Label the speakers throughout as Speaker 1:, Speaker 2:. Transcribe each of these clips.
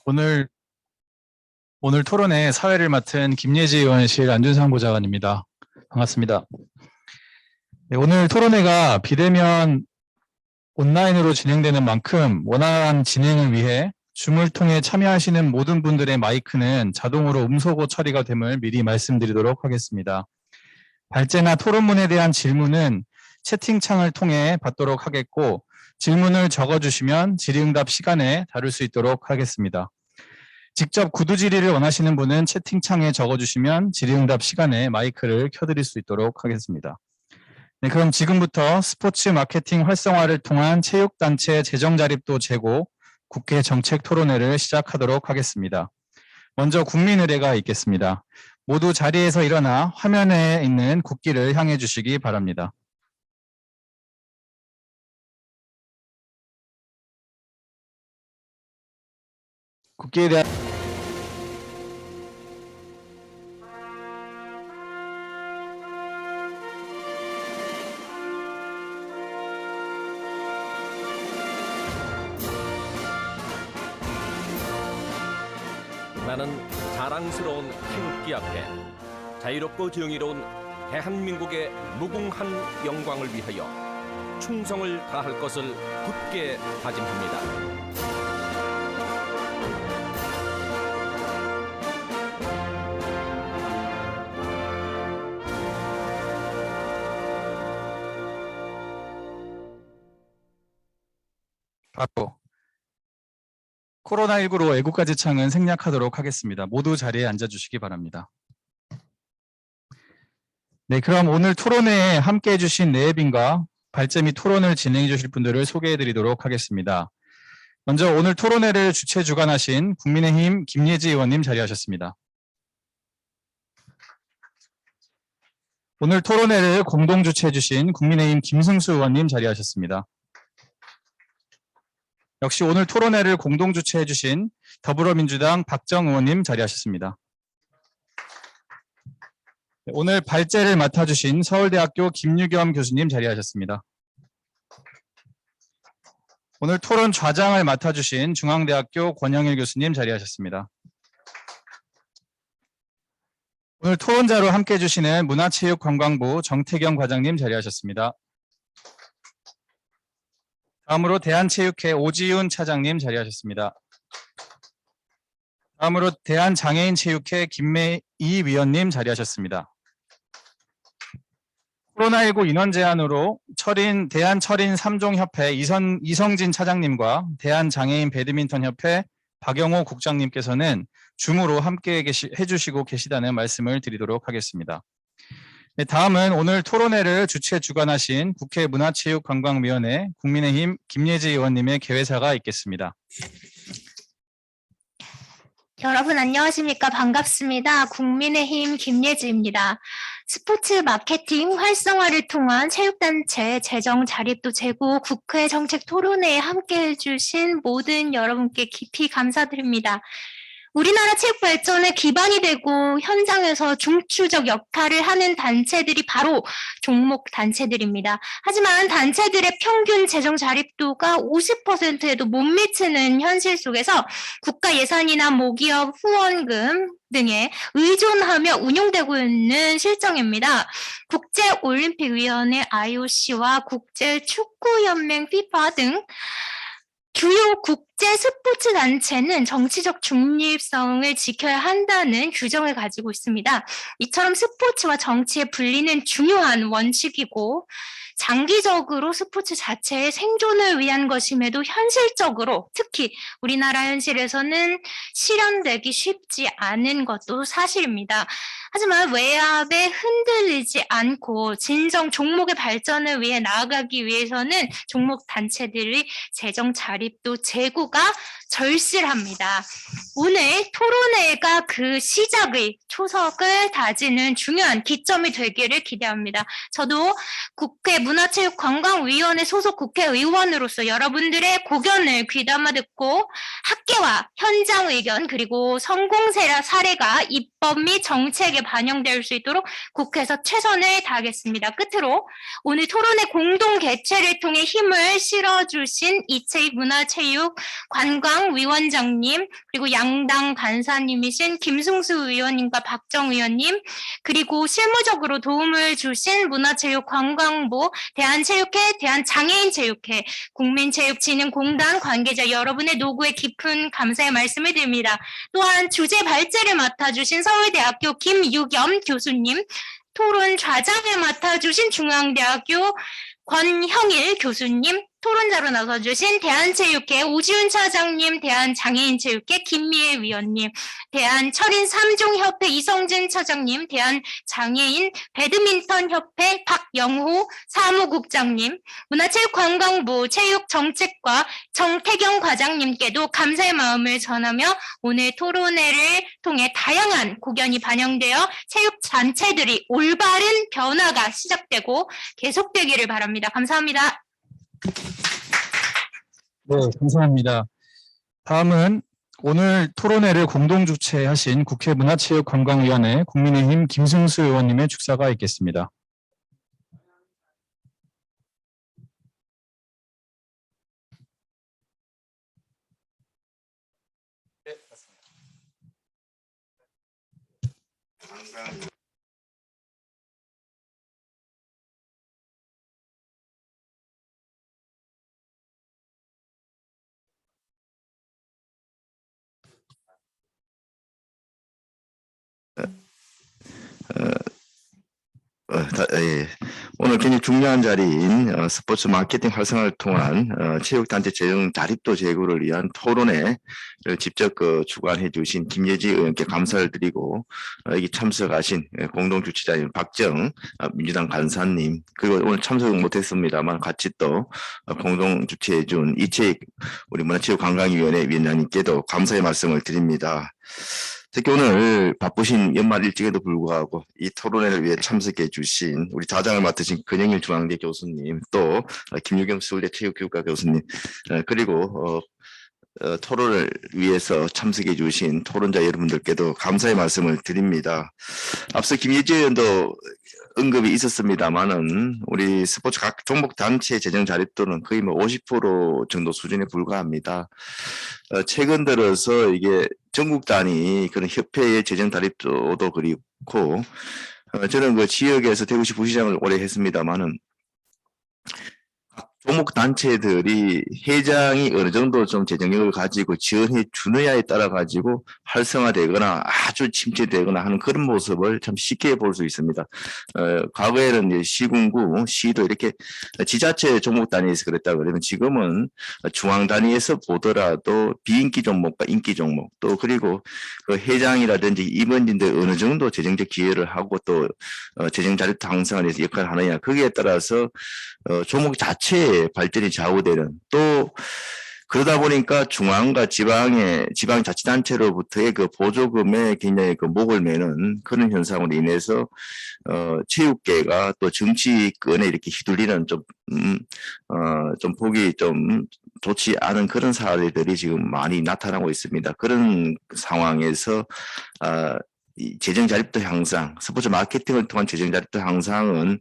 Speaker 1: 오늘 토론회 사회를 맡은 김예지 의원실 안준상 보좌관입니다. 반갑습니다. 네, 오늘 토론회가 비대면 온라인으로 진행되는 만큼 원활한 진행을 위해 줌을 통해 참여하시는 모든 분들의 마이크는 자동으로 음소거 처리가 됨을 미리 말씀드리도록 하겠습니다. 발제나 토론문에 대한 질문은 채팅창을 통해 받도록 하겠고, 질문을 적어주시면 질의응답 시간에 다룰 수 있도록 하겠습니다. 직접 구두 질의를 원하시는 분은 채팅창에 적어주시면 질의응답 시간에 마이크를 켜드릴 수 있도록 하겠습니다. 네, 그럼 지금부터 스포츠 마케팅 활성화를 통한 체육단체 재정자립도 제고 국회 정책토론회를 시작하도록 하겠습니다. 먼저 국민의례가 있겠습니다. 모두 자리에서 일어나 화면에 있는 국기를 향해 주시기 바랍니다. 국기에 대한
Speaker 2: 나는 자랑스러운 태극기 앞에 자유롭고 정의로운 대한민국의 무궁한 영광을 위하여 충성을 다할 것을 굳게 다짐합니다.
Speaker 1: 바로 코로나19로 애국가지창은 생략하도록 하겠습니다. 모두 자리에 앉아주시기 바랍니다. 네, 그럼 오늘 토론회에 함께해 주신 내빈과 발제 및 토론을 진행해 주실 분들을 소개해 드리도록 하겠습니다. 먼저 오늘 토론회를 주최 주관하신 국민의힘 김예지 의원님 자리하셨습니다. 오늘 토론회를 공동 주최해 주신 국민의힘 김승수 의원님 자리하셨습니다. 역시 오늘 토론회를 공동 주최해 주신 더불어민주당 박정 의원님 자리하셨습니다. 오늘 발제를 맡아주신 서울대학교 김유겸 교수님 자리하셨습니다. 오늘 토론 좌장을 맡아주신 중앙대학교 권영일 교수님 자리하셨습니다. 오늘 토론자로 함께해 주시는 문화체육관광부 정태경 과장님 자리하셨습니다. 다음으로 대한체육회 오지훈 차장님 자리하셨습니다. 다음으로 대한장애인체육회 김매희 위원님 자리하셨습니다. 코로나19 인원 제한으로 대한철인 3종협회 이성진 차장님과 대한장애인 배드민턴협회 박영호 국장님께서는 줌으로 함께 해주시고 계시다는 말씀을 드리도록 하겠습니다. 네, 다음은 오늘 토론회를 주최 주관하신 국회 문화체육관광위원회 국민의힘 김예지 의원님의 개회사가 있겠습니다.
Speaker 3: 여러분 안녕하십니까? 반갑습니다. 국민의힘 김예지입니다. 스포츠 마케팅 활성화를 통한 체육단체 재정 자립도 제고 국회 정책 토론회에 함께해 주신 모든 여러분께 깊이 감사드립니다. 우리나라 체육 발전의 기반이 되고 현장에서 중추적 역할을 하는 단체들이 바로 종목 단체들입니다. 하지만 단체들의 평균 재정 자립도가 50%에도 못 미치는 현실 속에서 국가 예산이나 모기업 후원금 등에 의존하며 운용되고 있는 실정입니다. 국제올림픽위원회 IOC와 국제축구연맹 FIFA 등 주요 국제 스포츠 단체는 정치적 중립성을 지켜야 한다는 규정을 가지고 있습니다. 이처럼 스포츠와 정치의 분리는 중요한 원칙이고 장기적으로 스포츠 자체의 생존을 위한 것임에도 현실적으로 특히 우리나라 현실에서는 실현되기 쉽지 않은 것도 사실입니다. 하지만 외압에 흔들리지 않고 진정 종목의 발전을 위해 나아가기 위해서는 종목 단체들의 재정 자립도 제고가 절실합니다. 오늘 토론회가 그 시작의 초석을 다지는 중요한 기점이 되기를 기대합니다. 저도 국회 문화체육관광위원회 소속 국회의원으로서 여러분들의 고견을 귀담아 듣고 학계와 현장 의견 그리고 성공 사례가 입법 및 정책에 반영될 수 있도록 국회에서 최선을 다하겠습니다. 끝으로 오늘 토론회 공동 개최를 통해 힘을 실어주신 이채익 문화체육관광위원장님 그리고 양당 간사님이신 김승수 의원님과 박정 의원님 그리고 실무적으로 도움을 주신 문화체육관광부 대한체육회 대한장애인체육회 국민체육진흥공단 관계자 여러분의 노고에 깊은 감사의 말씀을 드립니다. 또한 주제 발제를 맡아주신 서울대학교 김유겸 교수님 토론 좌장을 맡아주신 중앙대학교 권형일 교수님, 토론자로 나서주신 대한체육회 오지훈 차장님, 대한장애인체육회 김미애 위원님, 대한철인 3종협회 이성진 차장님, 대한장애인 배드민턴협회 박영호 사무국장님, 문화체육관광부 체육정책과 정태경 과장님께도 감사의 마음을 전하며 오늘 토론회를 통해 다양한 고견이 반영되어 체육단체들이 올바른 변화가 시작되고 계속되기를 바랍니다. 감사합니다.
Speaker 1: 네, 감사합니다. 다음은 오늘 토론회를 공동 주최하신 국회 문화체육관광위원회 국민의힘 김승수 의원님의 축사가 있겠습니다.
Speaker 4: 예. 오늘 굉장히 중요한 자리인 스포츠 마케팅 활성화를 통한 체육단체 재정 자립도 제고를 위한 토론회를 직접 주관해 주신 김예지 의원께 감사를 드리고 여기 참석하신 공동 주최자인 박정 민주당 간사님 그리고 오늘 참석은 못했습니다만 같이 또 공동 주최해 준 이채익 우리 문화체육관광위원회 위원장님께도 감사의 말씀을 드립니다. 특히 오늘 바쁘신 연말 일정에도 불구하고 이 토론회를 위해 참석해 주신 우리 좌장을 맡으신 근영일 중앙대 교수님 또 김유겸 서울대 체육교육과 교수님 그리고 토론을 위해서 참석해 주신 토론자 여러분들께도 감사의 말씀을 드립니다. 앞서 김예지 의원도 언급이 있었습니다만은 우리 스포츠 각 종목 단체 재정 자립도는 거의 뭐 50% 정도 수준에 불과합니다. 최근 들어서 이게 전국 단위 그런 협회의 재정 자립도도 그렇고 저는 그 지역에서 대구시 부시장을 오래 했습니다만은 종목 단체들이 회장이 어느 정도 좀 재정력을 가지고 지원해 주느냐에 따라 가지고 활성화되거나 아주 침체되거나 하는 그런 모습을 참 쉽게 볼 수 있습니다. 과거에는 이제 시군구, 시도 이렇게 지자체 종목 단위에서 그랬다 그러면 지금은 중앙 단위에서 보더라도 비인기 종목과 인기 종목 또 그리고 그 회장이라든지 임원진들 어느 정도 재정적 기여를 하고 또 재정 자립도 향상을 해서 역할을 하느냐 거기에 따라서 종목 자체의 발전이 좌우되는 또 그러다 보니까 중앙과 지방자치단체로부터의 그 보조금에 굉장히 그 목을 매는 그런 현상으로 인해서 체육계가 또 정치권에 이렇게 휘둘리는 좀 보기 좀 좋지 않은 그런 사례들이 지금 많이 나타나고 있습니다. 그런 상황에서 이 재정 자립도 향상, 스포츠 마케팅을 통한 재정 자립도 향상은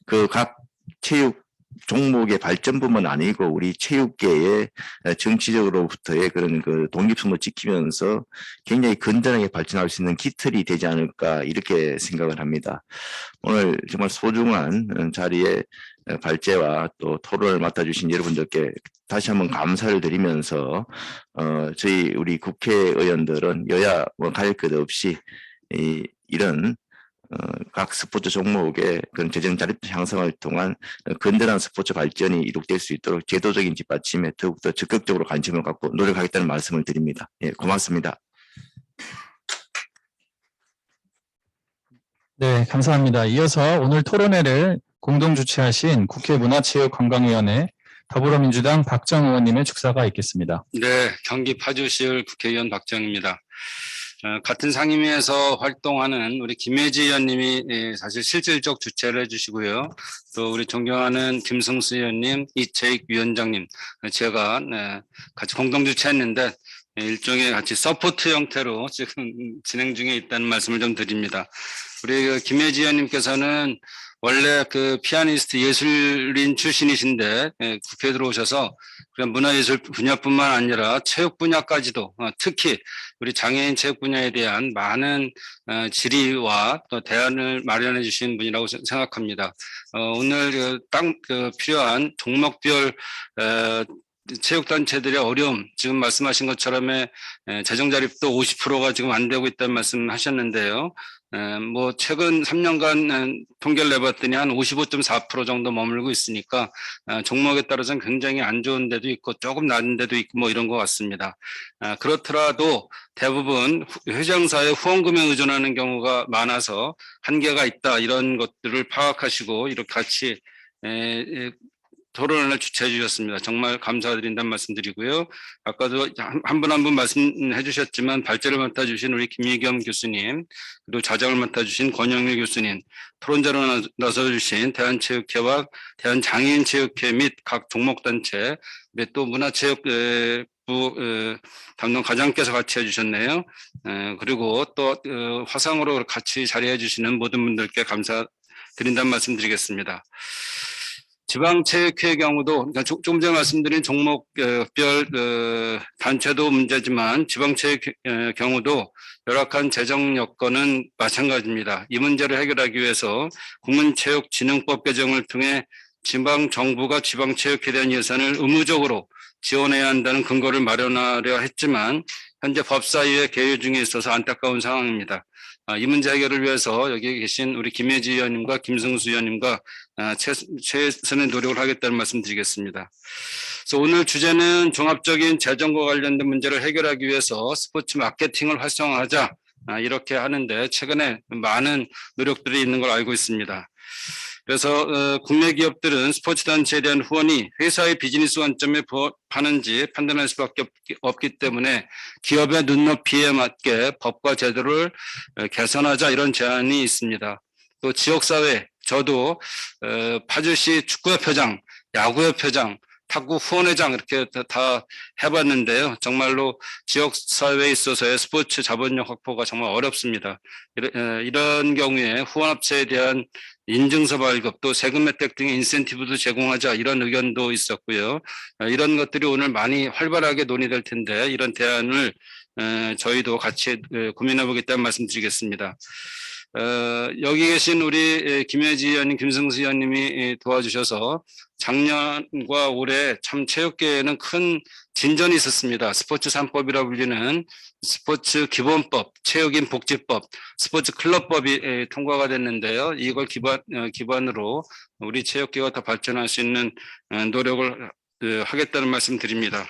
Speaker 4: 그 각 체육 종목의 발전뿐만 아니고 우리 체육계의 정치적으로부터의 그런 그 독립성도 지키면서 굉장히 건전하게 발전할 수 있는 기틀이 되지 않을까 이렇게 생각을 합니다. 오늘 정말 소중한 자리에 발제와 또 토론을 맡아주신 여러분들께 다시 한번 감사를 드리면서 저희 우리 국회의원들은 여야 뭐 가릴 것 없이 이런 각 스포츠 종목의 그런 재정 자립도 향상을 통한 건전한 스포츠 발전이 이룩될 수 있도록 제도적인 뒷받침에 더욱더 적극적으로 관심을 갖고 노력하겠다는 말씀을 드립니다. 예, 고맙습니다.
Speaker 1: 네, 감사합니다. 이어서 오늘 토론회를 공동 주최하신 국회 문화체육관광위원회 더불어민주당 박정 의원님의 축사가 있겠습니다.
Speaker 5: 네, 경기 파주시을 국회의원 박정입니다. 같은 상임위에서 활동하는 우리 김혜지 의원님이 사실 실질적 주최를 해주시고요. 또 우리 존경하는 김승수 의원님, 이채익 위원장님, 제가 같이 공동 주최했는데 일종의 같이 서포트 형태로 지금 진행 중에 있다는 말씀을 좀 드립니다. 우리 김혜지 의원님께서는 원래 그 피아니스트 예술인 출신이신데 국회에 들어오셔서 그냥 문화예술 분야뿐만 아니라 체육 분야까지도 특히 우리 장애인 체육 분야에 대한 많은 질의와 또 대안을 마련해 주신 분이라고 생각합니다. 오늘 딱 필요한 종목별 체육단체들의 어려움, 지금 말씀하신 것처럼 재정 자립도 50%가 지금 안 되고 있다는 말씀 하셨는데요. 뭐 최근 3년간 통계를 내봤더니 한 55.4% 정도 머물고 있으니까 종목에 따라서는 굉장히 안 좋은 데도 있고 조금 낮은 데도 있고 뭐 이런 것 같습니다. 그렇더라도 대부분 회장사의 후원금에 의존하는 경우가 많아서 한계가 있다, 이런 것들을 파악하시고 이렇게 같이 토론을 주최해 주셨습니다. 정말 감사드린다는 말씀드리고요. 아까도 한 분 한 분 말씀해 주셨지만 발제를 맡아주신 우리 김희겸 교수님, 그리고 자장을 맡아주신 권영일 교수님, 토론자로 나서주신 대한체육회와 대한장애인체육회 및 각 종목단체, 또 문화체육부 담당 과장께서 같이 해주셨네요. 그리고 또 화상으로 같이 자리해 주시는 모든 분들께 감사드린다는 말씀드리겠습니다. 지방체육회의 경우도 조금 전에 말씀드린 종목별 단체도 문제지만 지방체육회 경우도 열악한 재정 여건은 마찬가지입니다. 이 문제를 해결하기 위해서 국민체육진흥법 개정을 통해 지방 정부가 지방체육회에 대한 예산을 의무적으로 지원해야 한다는 근거를 마련하려 했지만 현재 법사위의 계류 중에 있어서 안타까운 상황입니다. 이 문제 해결을 위해서 여기 계신 우리 김혜지 의원님과 김승수 의원님과 최선의 노력을 하겠다는 말씀 드리겠습니다. 그래서 오늘 주제는 종합적인 재정과 관련된 문제를 해결하기 위해서 스포츠 마케팅을 활성화하자, 이렇게 하는데 최근에 많은 노력들이 있는 걸 알고 있습니다. 그래서 국내 기업들은 스포츠 단체에 대한 후원이 회사의 비즈니스 관점에 부합하는지 판단할 수밖에 없기 때문에 기업의 눈높이에 맞게 법과 제도를 개선하자, 이런 제안이 있습니다. 또 지역사회, 저도 파주시 축구협회장, 야구협회장, 탁구 후원회장 이렇게 다 해봤는데요. 정말로 지역사회에 있어서의 스포츠 자본력 확보가 정말 어렵습니다. 이런 경우에 후원업체에 대한 인증서 발급, 또 세금 혜택 등의 인센티브도 제공하자, 이런 의견도 있었고요. 이런 것들이 오늘 많이 활발하게 논의될 텐데 이런 대안을 저희도 같이 고민해 보겠다는 말씀 드리겠습니다. 여기 계신 우리 김혜지 의원님, 김승수 의원님이 도와주셔서 작년과 올해 참 체육계에는 큰 진전이 있었습니다. 스포츠 3법이라 불리는 스포츠 기본법, 체육인 복지법, 스포츠 클럽법이 통과가 됐는데요. 이걸 기반으로 우리 체육계가 더 발전할 수 있는 노력을 하겠다는 말씀 드립니다.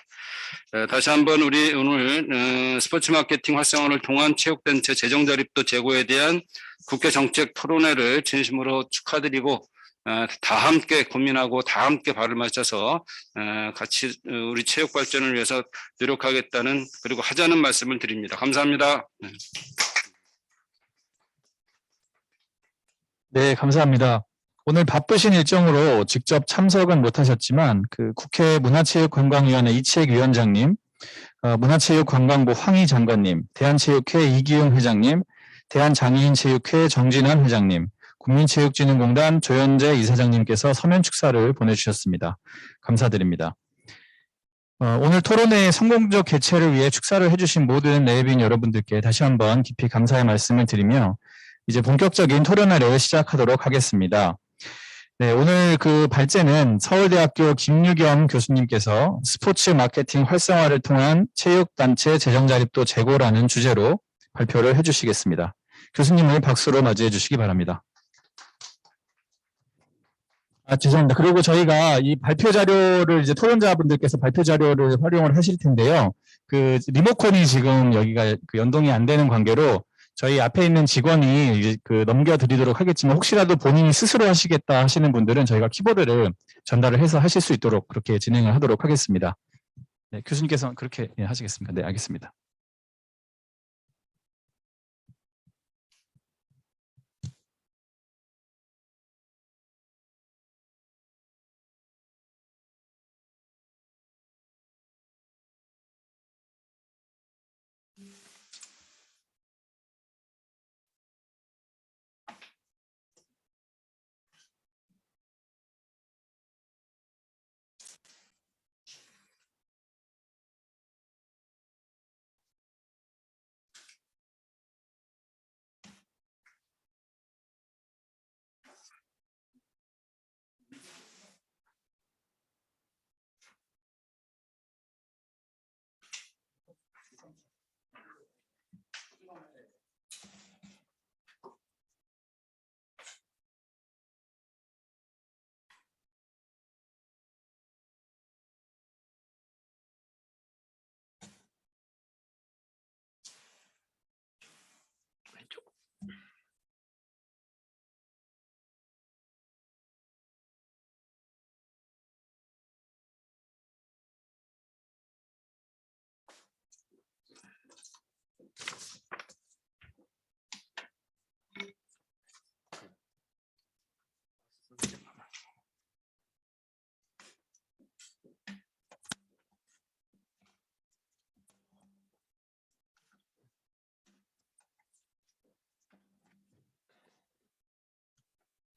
Speaker 5: 다시 한번 우리 오늘 스포츠 마케팅 활성화를 통한 체육단체 재정 자립도 제고에 대한 국회 정책 토론회를 진심으로 축하드리고 다 함께 고민하고 다 함께 발을 맞춰서 같이 우리 체육 발전을 위해서 노력하겠다는, 그리고 하자는 말씀을 드립니다. 감사합니다.
Speaker 1: 네, 감사합니다. 오늘 바쁘신 일정으로 직접 참석은 못하셨지만 그 국회 문화체육관광위원회 이채익 위원장님, 문화체육관광부 황희 장관님, 대한체육회 이기용 회장님, 대한장애인체육회 정진환 회장님, 국민체육진흥공단 조현재 이사장님께서 서면 축사를 보내주셨습니다. 감사드립니다. 오늘 토론회의 성공적 개최를 위해 축사를 해주신 모든 내빈 여러분들께 다시 한번 깊이 감사의 말씀을 드리며 이제 본격적인 토론회를 시작하도록 하겠습니다. 네, 오늘 그 발제는 서울대학교 김유경 교수님께서 스포츠 마케팅 활성화를 통한 체육단체 재정자립도 제고라는 주제로 발표를 해주시겠습니다. 교수님을 박수로 맞이해 주시기 바랍니다. 죄송합니다. 그리고 저희가 이 발표 자료를 이제 토론자분들께서 발표 자료를 활용을 하실 텐데요. 그 리모컨이 지금 여기가 그 연동이 안 되는 관계로 저희 앞에 있는 직원이 이제 넘겨드리도록 하겠지만 혹시라도 본인이 스스로 하시겠다 하시는 분들은 저희가 키보드를 전달을 해서 하실 수 있도록 그렇게 진행을 하도록 하겠습니다. 네, 교수님께서는 그렇게 하시겠습니까? 네, 알겠습니다.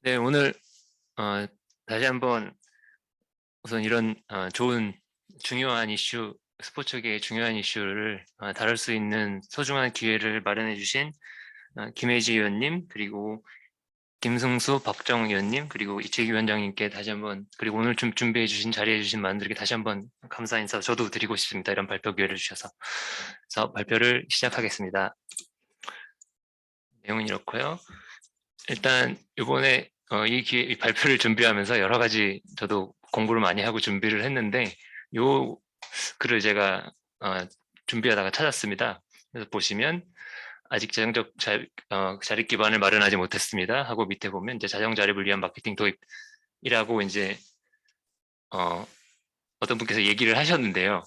Speaker 6: 네, 오늘 다시 한번 우선 이런 좋은 중요한 이슈, 스포츠계의 중요한 이슈를 다룰 수 있는 소중한 기회를 마련해 주신 김혜지 의원님, 그리고 김승수, 박정 의원님, 그리고 이채기 위원장님께 다시 한번, 그리고 오늘 좀 준비해 주신, 자리해 주신 많은들에게 다시 한번 감사 인사 저도 드리고 싶습니다. 이런 발표 기회를 주셔서. 그래서 발표를 시작하겠습니다. 내용은 이렇고요. 일단 이번에 이 발표를 준비하면서 여러 가지 저도 공부를 많이 하고 준비를 했는데 요 글을 제가 준비하다가 찾았습니다. 그래서 보시면 아직 재정적 자립 기반을 마련하지 못했습니다 하고 밑에 보면 이제 자정 자립을 위한 마케팅 도입이라고 이제 어떤 분께서 얘기를 하셨는데요.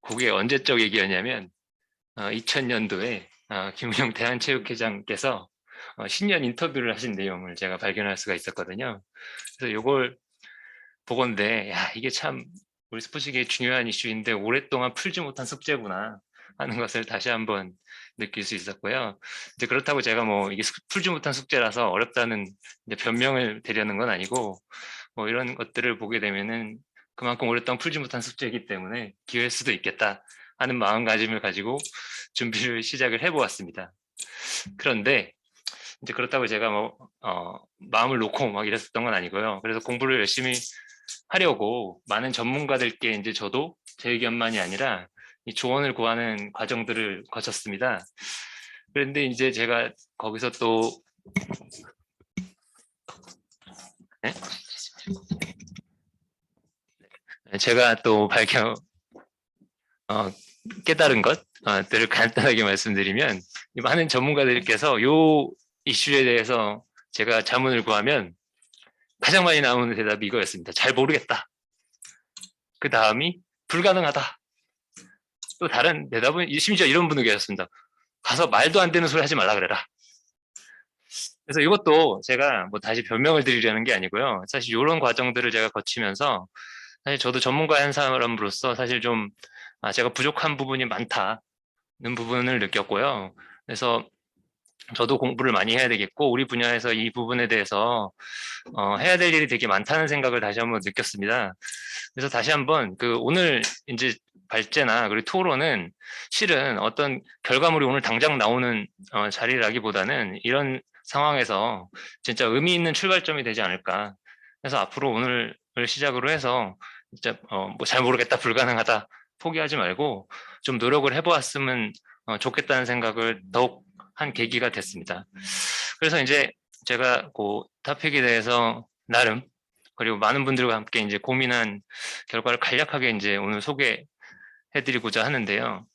Speaker 6: 그게 언제적 얘기였냐면 2000년도에 김우영 대한체육회장께서 신년 인터뷰를 하신 내용을 제가 발견할 수가 있었거든요. 그래서 이걸 보건데 야, 이게 참 우리 스포츠계의 중요한 이슈인데 오랫동안 풀지 못한 숙제구나 하는 것을 다시 한번 느낄 수 있었고요. 이제 그렇다고 제가 뭐 이게 풀지 못한 숙제라서 어렵다는 이제 변명을 드리는 건 아니고 뭐 이런 것들을 보게 되면은 그만큼 오랫동안 풀지 못한 숙제이기 때문에 기회일 수도 있겠다 하는 마음가짐을 가지고 준비를 시작을 해보았습니다. 그런데 이제 그렇다고 제가 뭐 마음을 놓고 막 이랬었던 건 아니고요. 그래서 공부를 열심히 하려고 많은 전문가들께 이제 저도 제 의견만이 아니라 이 조언을 구하는 과정들을 거쳤습니다. 그런데 이제 제가 거기서 또 네? 제가 또 깨달은 것들을 간단하게 말씀드리면 많은 전문가들께서 요 이슈에 대해서 제가 자문을 구하면 가장 많이 나오는 대답이 이거였습니다. 잘 모르겠다. 그 다음이 불가능하다. 또 다른 대답은 심지어 이런 분도 계셨습니다. 가서 말도 안 되는 소리 하지 말라 그래라. 그래서 이것도 제가 뭐 다시 변명을 드리려는 게 아니고요. 사실 이런 과정들을 제가 거치면서 사실 저도 전문가 한 사람으로서 사실 좀 제가 부족한 부분이 많다는 부분을 느꼈고요. 그래서 저도 공부를 많이 해야 되겠고 우리 분야에서 이 부분에 대해서 해야 될 일이 되게 많다는 생각을 다시 한번 느꼈습니다. 그래서 다시 한번 오늘 이제 발제나 그리고 토론은 실은 어떤 결과물이 오늘 당장 나오는 자리라기보다는 이런 상황에서 진짜 의미 있는 출발점이 되지 않을까. 그래서 앞으로 오늘을 시작으로 해서 진짜 뭐 잘 모르겠다, 불가능하다 포기하지 말고 좀 노력을 해보았으면 좋겠다는 생각을 더욱 한 계기가 됐습니다. 그래서 이제 제가 그 토픽에 대해서 나름 그리고 많은 분들과 함께 이제 고민한 결과를 간략하게 이제 오늘 소개해드리고자 하는데요.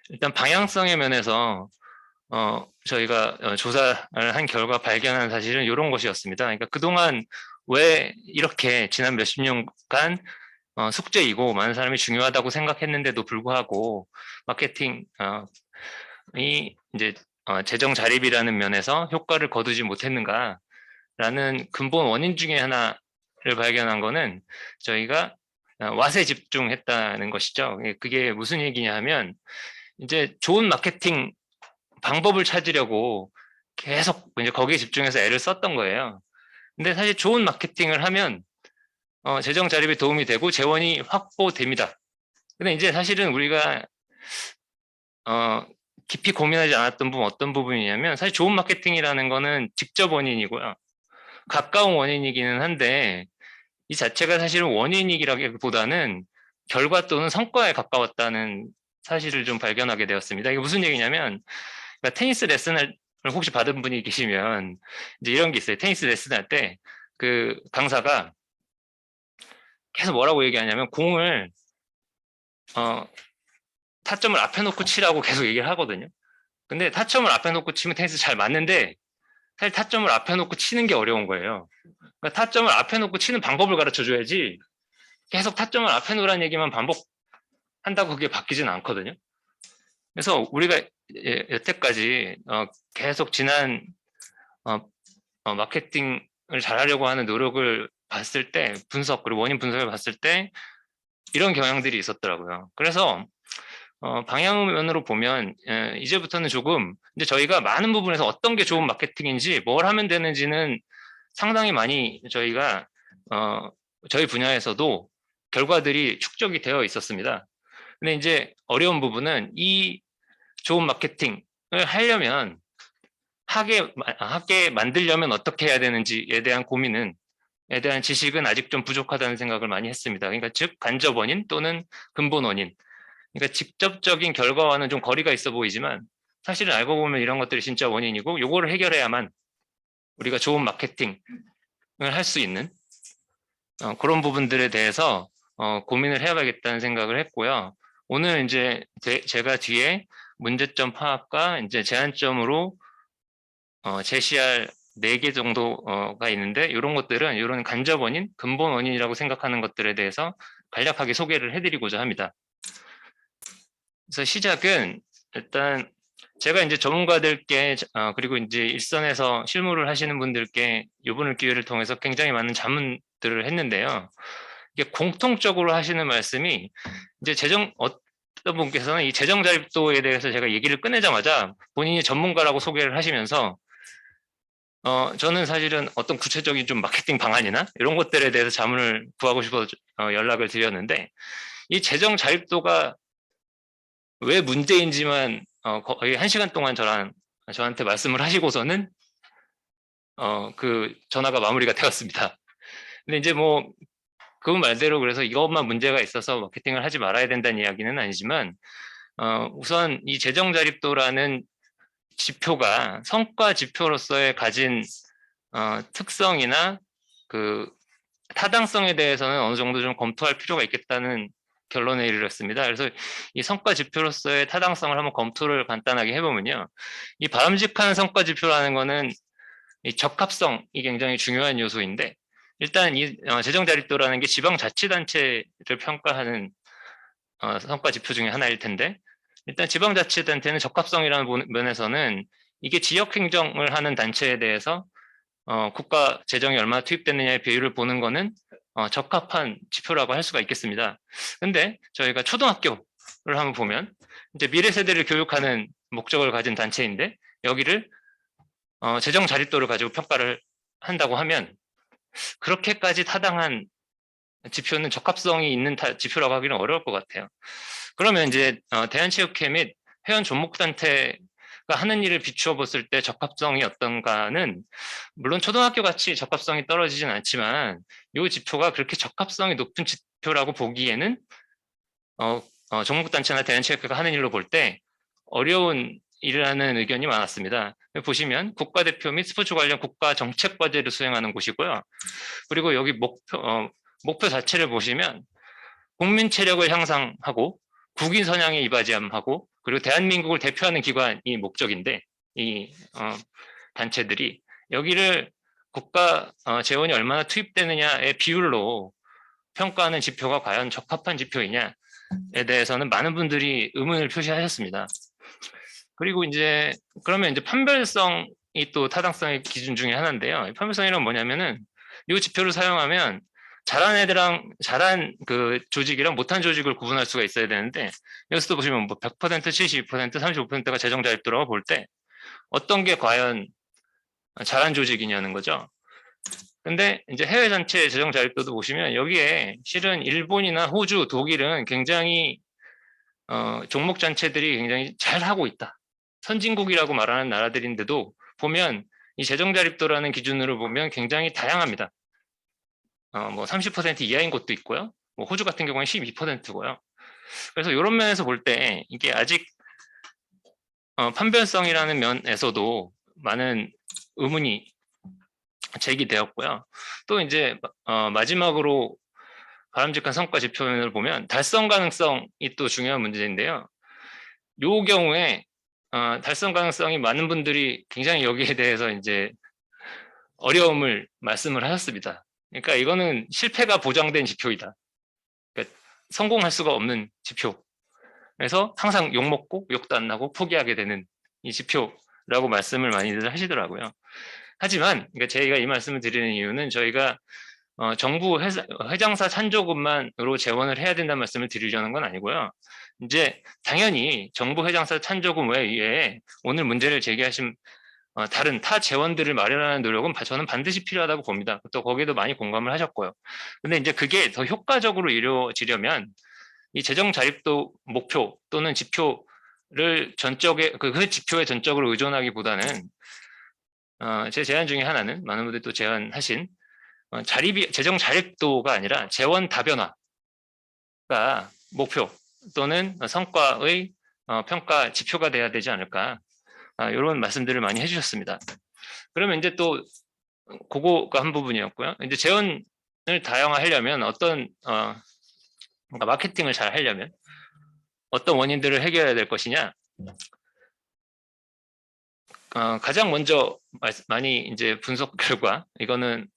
Speaker 6: 일단 방향성의 면에서 저희가 조사를 한 결과 발견한 사실은 이런 것이었습니다. 그러니까 그동안 왜 이렇게 지난 몇십 년간 숙제이고 많은 사람이 중요하다고 생각했는데도 불구하고 마케팅이 이제 재정 자립이라는 면에서 효과를 거두지 못했는가라는 근본 원인 중에 하나를 발견한 거는 저희가 왓에 집중했다는 것이죠. 그게 무슨 얘기냐 하면 이제 좋은 마케팅 방법을 찾으려고 계속 이제 거기에 집중해서 애를 썼던 거예요. 근데 사실 좋은 마케팅을 하면 재정 자립에 도움이 되고 재원이 확보됩니다. 근데 이제 사실은 우리가 깊이 고민하지 않았던 부분 어떤 부분이냐면 사실 좋은 마케팅이라는 거는 직접 원인이고요. 가까운 원인이기는 한데 이 자체가 사실은 원인이기보다는 결과 또는 성과에 가까웠다는 사실을 좀 발견하게 되었습니다. 이게 무슨 얘기냐면 그러니까 테니스 레슨을 혹시 받은 분이 계시면 이제 이런 게 있어요. 테니스 레슨 할 때 그 강사가 계속 뭐라고 얘기하냐면 공을 타점을 앞에 놓고 치라고 계속 얘기를 하거든요. 근데 타점을 앞에 놓고 치면 테니스 잘 맞는데 사실 타점을 앞에 놓고 치는 게 어려운 거예요. 그러니까 타점을 앞에 놓고 치는 방법을 가르쳐 줘야지 계속 타점을 앞에 놓으라는 얘기만 반복한다고 그게 바뀌지는 않거든요. 그래서 우리가 여태까지 계속 지난 마케팅을 잘하려고 하는 노력을 봤을 때 분석 그리고 원인 분석을 봤을 때 이런 경향들이 있었더라고요. 그래서 방향면으로 보면 이제부터는 조금 이제 저희가 많은 부분에서 어떤 게 좋은 마케팅인지 뭘 하면 되는지는 상당히 많이 저희가 저희 분야에서도 결과들이 축적이 되어 있었습니다. 근데 이제 어려운 부분은 이 좋은 마케팅을 하려면 하게 만들려면 어떻게 해야 되는지에 대한 고민에 대한 지식은 아직 좀 부족하다는 생각을 많이 했습니다. 그러니까 즉 간접 원인 또는 근본 원인. 그러니까 직접적인 결과와는 좀 거리가 있어 보이지만 사실은 알고 보면 이런 것들이 진짜 원인이고 요거를 해결해야만 우리가 좋은 마케팅을 할 수 있는 그런 부분들에 대해서 고민을 해야겠다는 생각을 했고요. 오늘 이제 제가 뒤에 문제점 파악과 이제 제한점으로 제시할 4개 정도가 있는데 이런 것들은 이런 간접 원인, 근본 원인이라고 생각하는 것들에 대해서 간략하게 소개를 해드리고자 합니다. 그래서 시작은 일단 제가 이제 전문가들께 그리고 이제 일선에서 실무를 하시는 분들께 이번 기회를 통해서 굉장히 많은 자문들을 했는데요. 이게 공통적으로 하시는 말씀이 이제 어떤 분께서는 이 재정 자립도에 대해서 제가 얘기를 꺼내자마자 본인이 전문가라고 소개를 하시면서 저는 사실은 어떤 구체적인 좀 마케팅 방안이나 이런 것들에 대해서 자문을 구하고 싶어서 연락을 드렸는데 이 재정 자립도가 왜 문제인지만 거의 1시간 동안 저한테 말씀을 하시고서는 그 전화가 마무리가 되었습니다. 근데 이제 뭐 그 말대로 그래서 이것만 문제가 있어서 마케팅을 하지 말아야 된다는 이야기는 아니지만 우선 이 재정 자립도라는 지표가 성과 지표로서의 가진 특성이나 그 타당성에 대해서는 어느 정도 좀 검토할 필요가 있겠다는 결론에 이르렀습니다. 그래서 이 성과 지표로서의 타당성을 한번 검토를 간단하게 해보면요. 이 바람직한 성과 지표라는 거는 이 적합성이 굉장히 중요한 요소인데 일단 이 재정 자립도라는 게 지방자치단체를 평가하는 성과 지표 중에 하나일 텐데 일단 지방자치단체는 적합성이라는 면에서는 이게 지역행정을 하는 단체에 대해서 국가 재정이 얼마나 투입됐느냐의 비율을 보는 거는 적합한 지표라고 할 수가 있겠습니다. 근데 저희가 초등학교를 한번 보면 이제 미래 세대를 교육하는 목적을 가진 단체인데 여기를 재정 자립도를 가지고 평가를 한다고 하면 그렇게까지 타당한 지표는 적합성이 있는 지표라고 하기는 어려울 것 같아요. 그러면 이제 대한체육회 및 회원 존목단체가 하는 일을 비추어 봤을 때 적합성이 어떤가는 물론 초등학교 같이 적합성이 떨어지진 않지만 이 지표가 그렇게 적합성이 높은 지표라고 보기에는 존목단체나 대한체육회가 하는 일로 볼 때 어려운 일이라는 의견이 많았습니다. 보시면 국가대표 및 스포츠 관련 국가 정책 과제를 수행하는 곳이고요. 그리고 여기 목표 자체를 보시면 국민 체력을 향상하고 국인 선양에 이바지함하고 그리고 대한민국을 대표하는 기관이 목적인데 이 단체들이 여기를 국가 재원이 얼마나 투입되느냐의 비율로 평가하는 지표가 과연 적합한 지표이냐에 대해서는 많은 분들이 의문을 표시하셨습니다. 그리고 이제 그러면 이제 판별성이 또 타당성의 기준 중에 하나인데요. 판별성이란 뭐냐면은 이 지표를 사용하면 잘한 애들랑 잘한 그 조직이랑 못한 조직을 구분할 수가 있어야 되는데 여기서도 보시면 뭐 100%, 72%, 35%가 재정 자립도라고 볼 때 어떤 게 과연 잘한 조직이냐는 거죠. 근데 이제 해외 전체 재정 자립도도 보시면 여기에 실은 일본이나 호주, 독일은 굉장히 종목 단체들이 굉장히 잘 하고 있다. 선진국이라고 말하는 나라들인데도 보면 이 재정 자립도라는 기준으로 보면 굉장히 다양합니다. 뭐 30% 이하인 곳도 있고요. 뭐 호주 같은 경우는 12%고요. 그래서 이런 면에서 볼 때 이게 아직 판별성이라는 면에서도 많은 의문이 제기되었고요. 또 이제 마지막으로 바람직한 성과 지표면을 보면 달성 가능성이 또 중요한 문제인데요. 요 경우에 달성 가능성이 많은 분들이 굉장히 여기에 대해서 이제 어려움을 말씀을 하셨습니다. 그러니까 이거는 실패가 보장된 지표이다. 그러니까 성공할 수가 없는 지표. 그래서 항상 욕먹고 욕도 안 나고 포기하게 되는 이 지표라고 말씀을 많이들 하시더라고요. 하지만 그러니까 저희가 이 말씀을 드리는 이유는 저희가 정부 회장사 찬조금만으로 재원을 해야 된다는 말씀을 드리려는 건 아니고요. 이제 당연히 정부 회장사 찬조금 외에 오늘 문제를 제기하신 다른 타 재원들을 마련하는 노력은 저는 반드시 필요하다고 봅니다. 또 거기에도 많이 공감을 하셨고요. 근데 이제 그게 더 효과적으로 이루어지려면 이 재정 자립도 목표 또는 지표를 전적에 그 지표에 전적으로 의존하기보다는 제 제안 중에 하나는 많은 분들이 또 제안하신 재정 자립도가 아니라 재원 다변화가 목표 또는 성과의 평가 지표가 돼야 되지 않을까 이런 말씀들을 많이 해주셨습니다. 그러면 이제 또 그거가 한 부분이었고요. 이제 재원을 다양화하려면 어떤 그러니까 마케팅을 잘 하려면 어떤 원인들을 해결해야 될 것이냐? 가장 먼저 많이 이제 분석 결과 이거는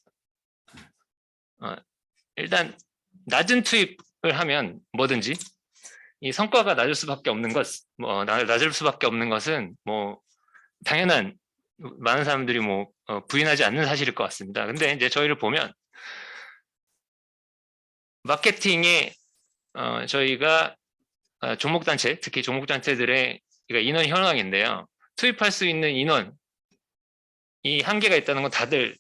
Speaker 6: 일단 낮은 투입을 하면 뭐든지 이 성과가 낮을 수밖에 없는 낮을 수밖에 없는 것은 뭐 당연한 많은 사람들이 뭐 부인하지 않는 사실일 것 같습니다. 근데 이제 저희를 보면 마케팅에 저희가 종목단체 특히 종목단체들의 인원 현황인데요. 투입할 수 있는 인원이 한계가 있다는 건 다들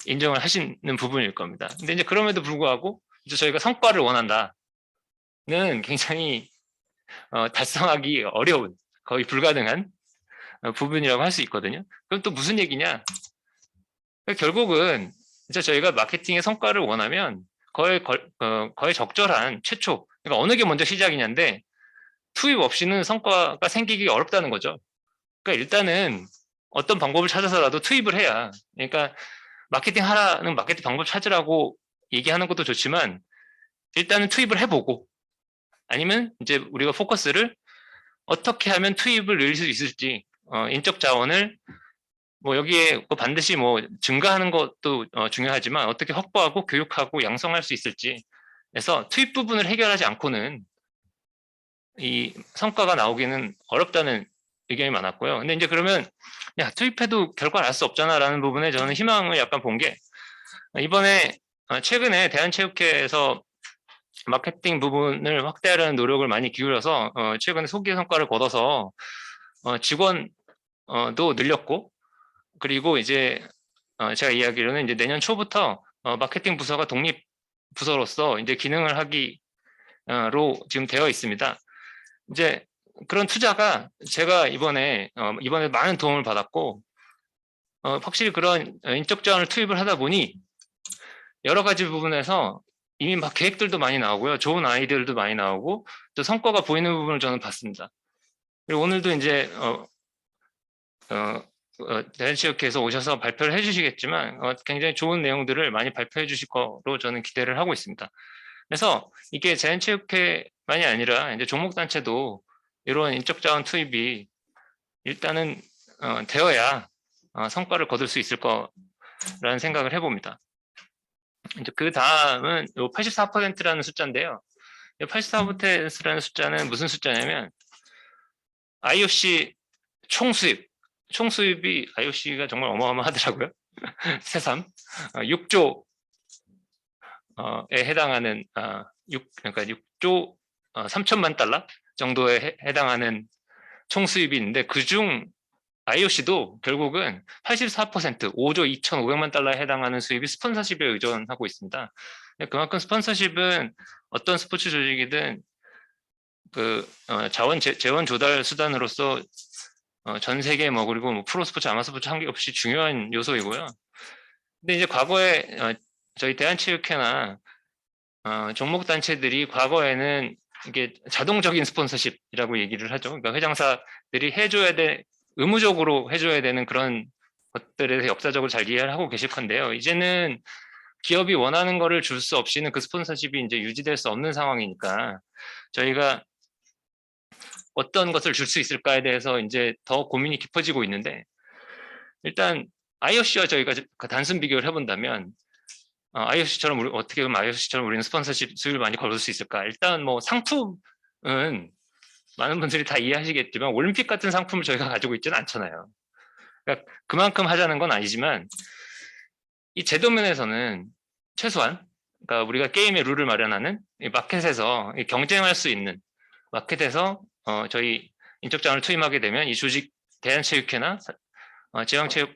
Speaker 6: 인정을 하시는 부분일 겁니다. 근데 이제 그럼에도 불구하고 이제 저희가 성과를 원한다는 굉장히 달성하기 어려운 거의 불가능한 부분이라고 할 수 있거든요. 그럼 또 무슨 얘기냐? 결국은 이제 저희가 마케팅의 성과를 원하면 거의 적절한 최초, 그러니까 어느 게 먼저 시작이냐인데 투입 없이는 성과가 생기기 어렵다는 거죠. 그러니까 일단은 어떤 방법을 찾아서라도 투입을 해야, 그러니까 마케팅 하라는 마케팅 방법 찾으라고 얘기하는 것도 좋지만 일단은 투입을 해보고 아니면 이제 우리가 포커스를 어떻게 하면 투입을 늘릴 수 있을지 인적 자원을 뭐 여기에 반드시 뭐 증가하는 것도 중요하지만 어떻게 확보하고 교육하고 양성할 수 있을지 해서 투입 부분을 해결하지 않고는 이 성과가 나오기는 어렵다는 의견이 많았고요. 근데 이제 그러면 야 투입해도 결과를 알 수 없잖아라는 부분에 저는 희망을 약간 본 게 이번에 최근에 대한체육회에서 마케팅 부분을 확대하려는 노력을 많이 기울여서 최근에 소기 성과를 거둬서 직원도 늘렸고 그리고 이제 제가 이야기로는 이제 내년 초부터 마케팅 부서가 독립 부서로서 이제 기능을 하기로 지금 되어 있습니다. 이제 그런 투자가 제가 이번에 많은 도움을 받았고 확실히 그런 인적 자원을 투입을 하다 보니 여러 가지 부분에서 이미 막 계획들도 많이 나오고요. 좋은 아이디어들도 많이 나오고 또 성과가 보이는 부분을 저는 봤습니다. 그리고 오늘도 이제 대한체육회에서 오셔서 발표를 해주시겠지만 굉장히 좋은 내용들을 많이 발표해 주실 거로 저는 기대를 하고 있습니다. 그래서 이게 대한체육회만이 아니라 이제 종목단체도 이런 인적 자원 투입이 일단은 되어야 성과를 거둘 수 있을 거라는 생각을 해봅니다. 이제 그 다음은 요 84%라는 숫자인데요. 84%라는 숫자는 무슨 숫자냐면 IOC 총수입이 IOC가 정말 어마어마하더라고요. 새삼 6조에 해당하는 그러니까 6조 3천만 달러 정도에 해당하는 총수입이 있는데 그중 IOC도 결국은 84% 5조 2,500만 달러에 해당하는 수입이 스폰서십에 의존하고 있습니다. 그만큼 스폰서십은 어떤 스포츠 조직이든 재원 조달 수단으로서 전 세계 그리고 뭐 프로 스포츠, 아마 스포츠 한계없이 중요한 요소이고요. 근데 이제 과거에 저희 대한체육회나 종목 단체들이 과거에는 이게 자동적인 스폰서십이라고 얘기를 하죠. 그러니까 회장사들이 의무적으로 해줘야 되는 그런 것들에 대해서 역사적으로 잘 이해를 하고 계실 건데요. 이제는 기업이 원하는 거를 줄 수 없이는 그 스폰서십이 이제 유지될 수 없는 상황이니까 저희가 어떤 것을 줄 수 있을까에 대해서 이제 더 고민이 깊어지고 있는데 일단 IOC와 저희가 단순 비교를 해본다면 IOC처럼 어떻게 보면 IOC처럼 우리는 스폰서십 수익을 많이 걸을 수 있을까? 일단 뭐 상품은 많은 분들이 다 이해하시겠지만 올림픽 같은 상품을 저희가 가지고 있지는 않잖아요. 그러니까 그만큼 하자는 건 아니지만 이 제도 면에서는 최소한 그러니까 우리가 게임의 룰을 마련하는 이 마켓에서 경쟁할 수 있는 마켓에서 저희 인적장을 투입하게 되면 이 조직 대한체육회나 지방체육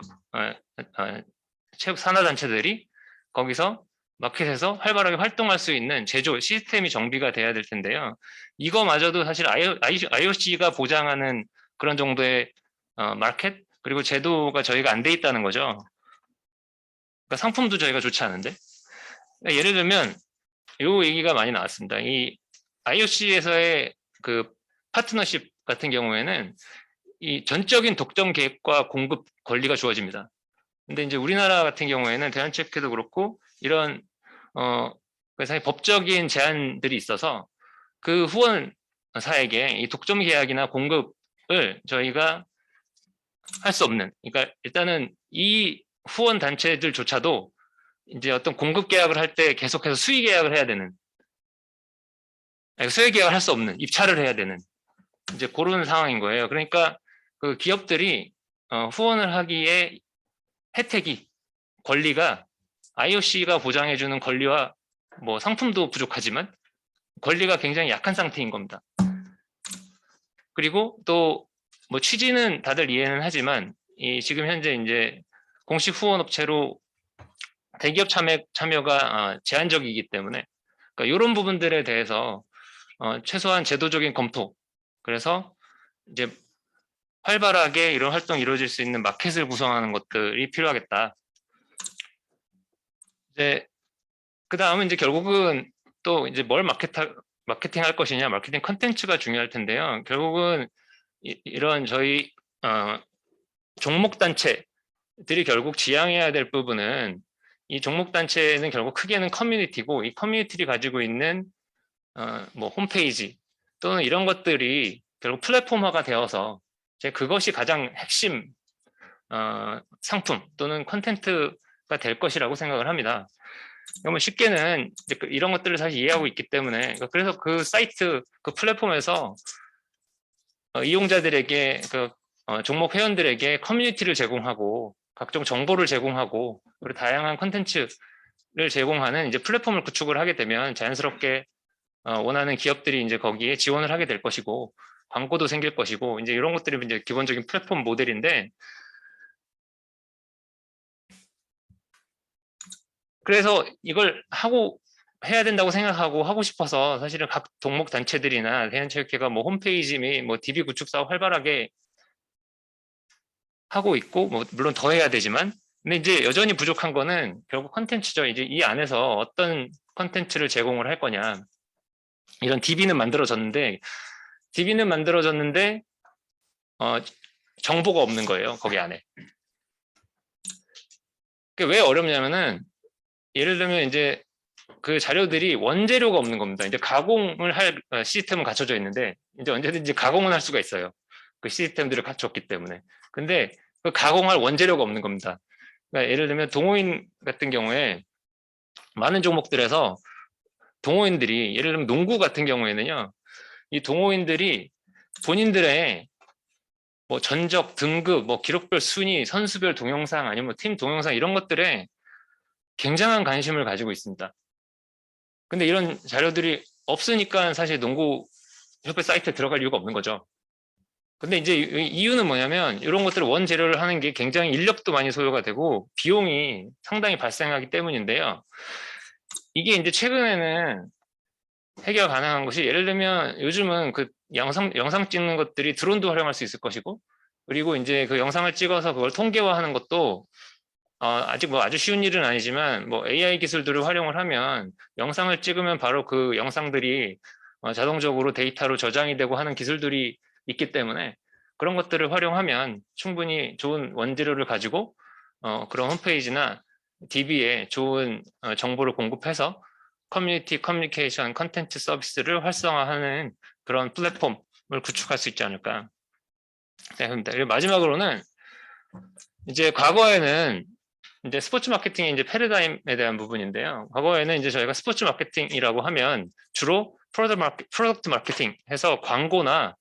Speaker 6: 체육 산하단체들이 거기서 마켓에서 활발하게 활동할 수 있는 제조 시스템이 정비가 돼야 될 텐데요. 이거마저도 사실 IOC가 보장하는 그런 정도의 마켓 그리고 제도가 저희가 안 돼 있다는 거죠. 그러니까 상품도 저희가 좋지 않은데 그러니까 예를 들면 요 얘기가 많이 나왔습니다. 이 IOC에서의 그 파트너십 같은 경우에는 이 전적인 독점 계획과 공급 권리가 주어집니다. 근데 이제 우리나라 같은 경우에는 대한체육회도 그렇고 이런 그래서 법적인 제한들이 있어서 그 후원사에게 이 독점 계약이나 공급을 저희가 할 수 없는. 그러니까 일단은 이 후원 단체들조차도 이제 어떤 공급 계약을 할 때 계속해서 수의 계약을 해야 되는, 수의 계약을 할 수 없는, 입찰을 해야 되는 이제 그런 상황인 거예요. 그러니까 그 기업들이 후원을 하기에 혜택이 권리가 IOC가 보장해주는 권리와 뭐 상품도 부족하지만 권리가 굉장히 약한 상태인 겁니다. 그리고 또 뭐 취지는 다들 이해는 하지만 이 지금 현재 이제 공식 후원 업체로 대기업 참여가 제한적이기 때문에 그러니까 이런 부분들에 대해서 최소한 제도적인 검토 그래서 이제 활발하게 이런 활동이 이루어질 수 있는 마켓을 구성하는 것들이 필요하겠다. 이제 그 다음은 이제 결국은 또 이제 뭘 마케팅 할 것이냐, 마케팅 컨텐츠가 중요할 텐데요. 결국은 이런 저희 종목 단체들이 결국 지향해야 될 부분은 이 종목 단체는 결국 크게는 커뮤니티고 이 커뮤니티를 가지고 있는 뭐 홈페이지 또는 이런 것들이 결국 플랫폼화가 되어서 그것이 가장 핵심 상품 또는 콘텐츠가 될 것이라고 생각을 합니다. 그러면 쉽게는 이제 이런 것들을 사실 이해하고 있기 때문에 그래서 그 사이트 그 플랫폼에서 이용자들에게 종목 회원들에게 커뮤니티를 제공하고 각종 정보를 제공하고 그리고 다양한 콘텐츠를 제공하는 이제 플랫폼을 구축을 하게 되면 자연스럽게 원하는 기업들이 이제 거기에 지원을 하게 될 것이고 광고도 생길 것이고 이제 이런 것들이 이제 기본적인 플랫폼 모델인데 그래서 이걸 해야 된다고 생각하고 하고 싶어서 사실은 각 동목 단체들이나 대한체육회가 뭐 홈페이지 및 뭐 DB 구축 사업 활발하게 하고 있고 뭐 물론 더 해야 되지만 근데 이제 여전히 부족한 거는 결국 컨텐츠죠. 이제 이 안에서 어떤 컨텐츠를 제공을 할 거냐 이런 DB는 만들어졌는데 정보가 없는 거예요. 거기 안에. 왜 어렵냐면은 예를 들면 이제 그 자료들이 원재료가 없는 겁니다. 이제 가공을 할 시스템은 갖춰져 있는데 이제 언제든지 가공은 할 수가 있어요. 그 시스템들을 갖췄기 때문에. 근데 그 가공할 원재료가 없는 겁니다. 그러니까 예를 들면 동호인 같은 경우에 많은 종목들에서 동호인들이 예를 들면 농구 같은 경우에는요, 이 동호인들이 본인들의 뭐 전적, 등급, 뭐 기록별 순위, 선수별 동영상 아니면 팀 동영상 이런 것들에 굉장한 관심을 가지고 있습니다. 근데 이런 자료들이 없으니까 사실 농구 협회 사이트에 들어갈 이유가 없는 거죠. 근데 이제 이유는 뭐냐면 이런 것들을 원재료를 하는 게 굉장히 인력도 많이 소요가 되고 비용이 상당히 발생하기 때문인데요. 이게 이제 최근에는 해결 가능한 것이 예를 들면 요즘은 그 영상 찍는 것들이 드론도 활용할 수 있을 것이고 그리고 이제 그 영상을 찍어서 그걸 통계화하는 것도 아직 뭐 아주 쉬운 일은 아니지만 뭐 AI 기술들을 활용을 하면 영상을 찍으면 바로 그 영상들이 자동적으로 데이터로 저장이 되고 하는 기술들이 있기 때문에 그런 것들을 활용하면 충분히 좋은 원재료를 가지고 그런 홈페이지나 DB에 좋은 정보를 공급해서 커뮤니티 커뮤니케이션 컨텐츠 서비스를 활성화하는 그런 플랫폼을 구축할 수 있지 않을까 생각합니다. 그리고 마지막으로는 이제 과거에는 이제 스포츠 마케팅의 이제 패러다임에 대한 부분인데요. 과거에는 이제 저희가 스포츠 마케팅이라고 하면 주로 프로덕트 마케팅 해서 광고나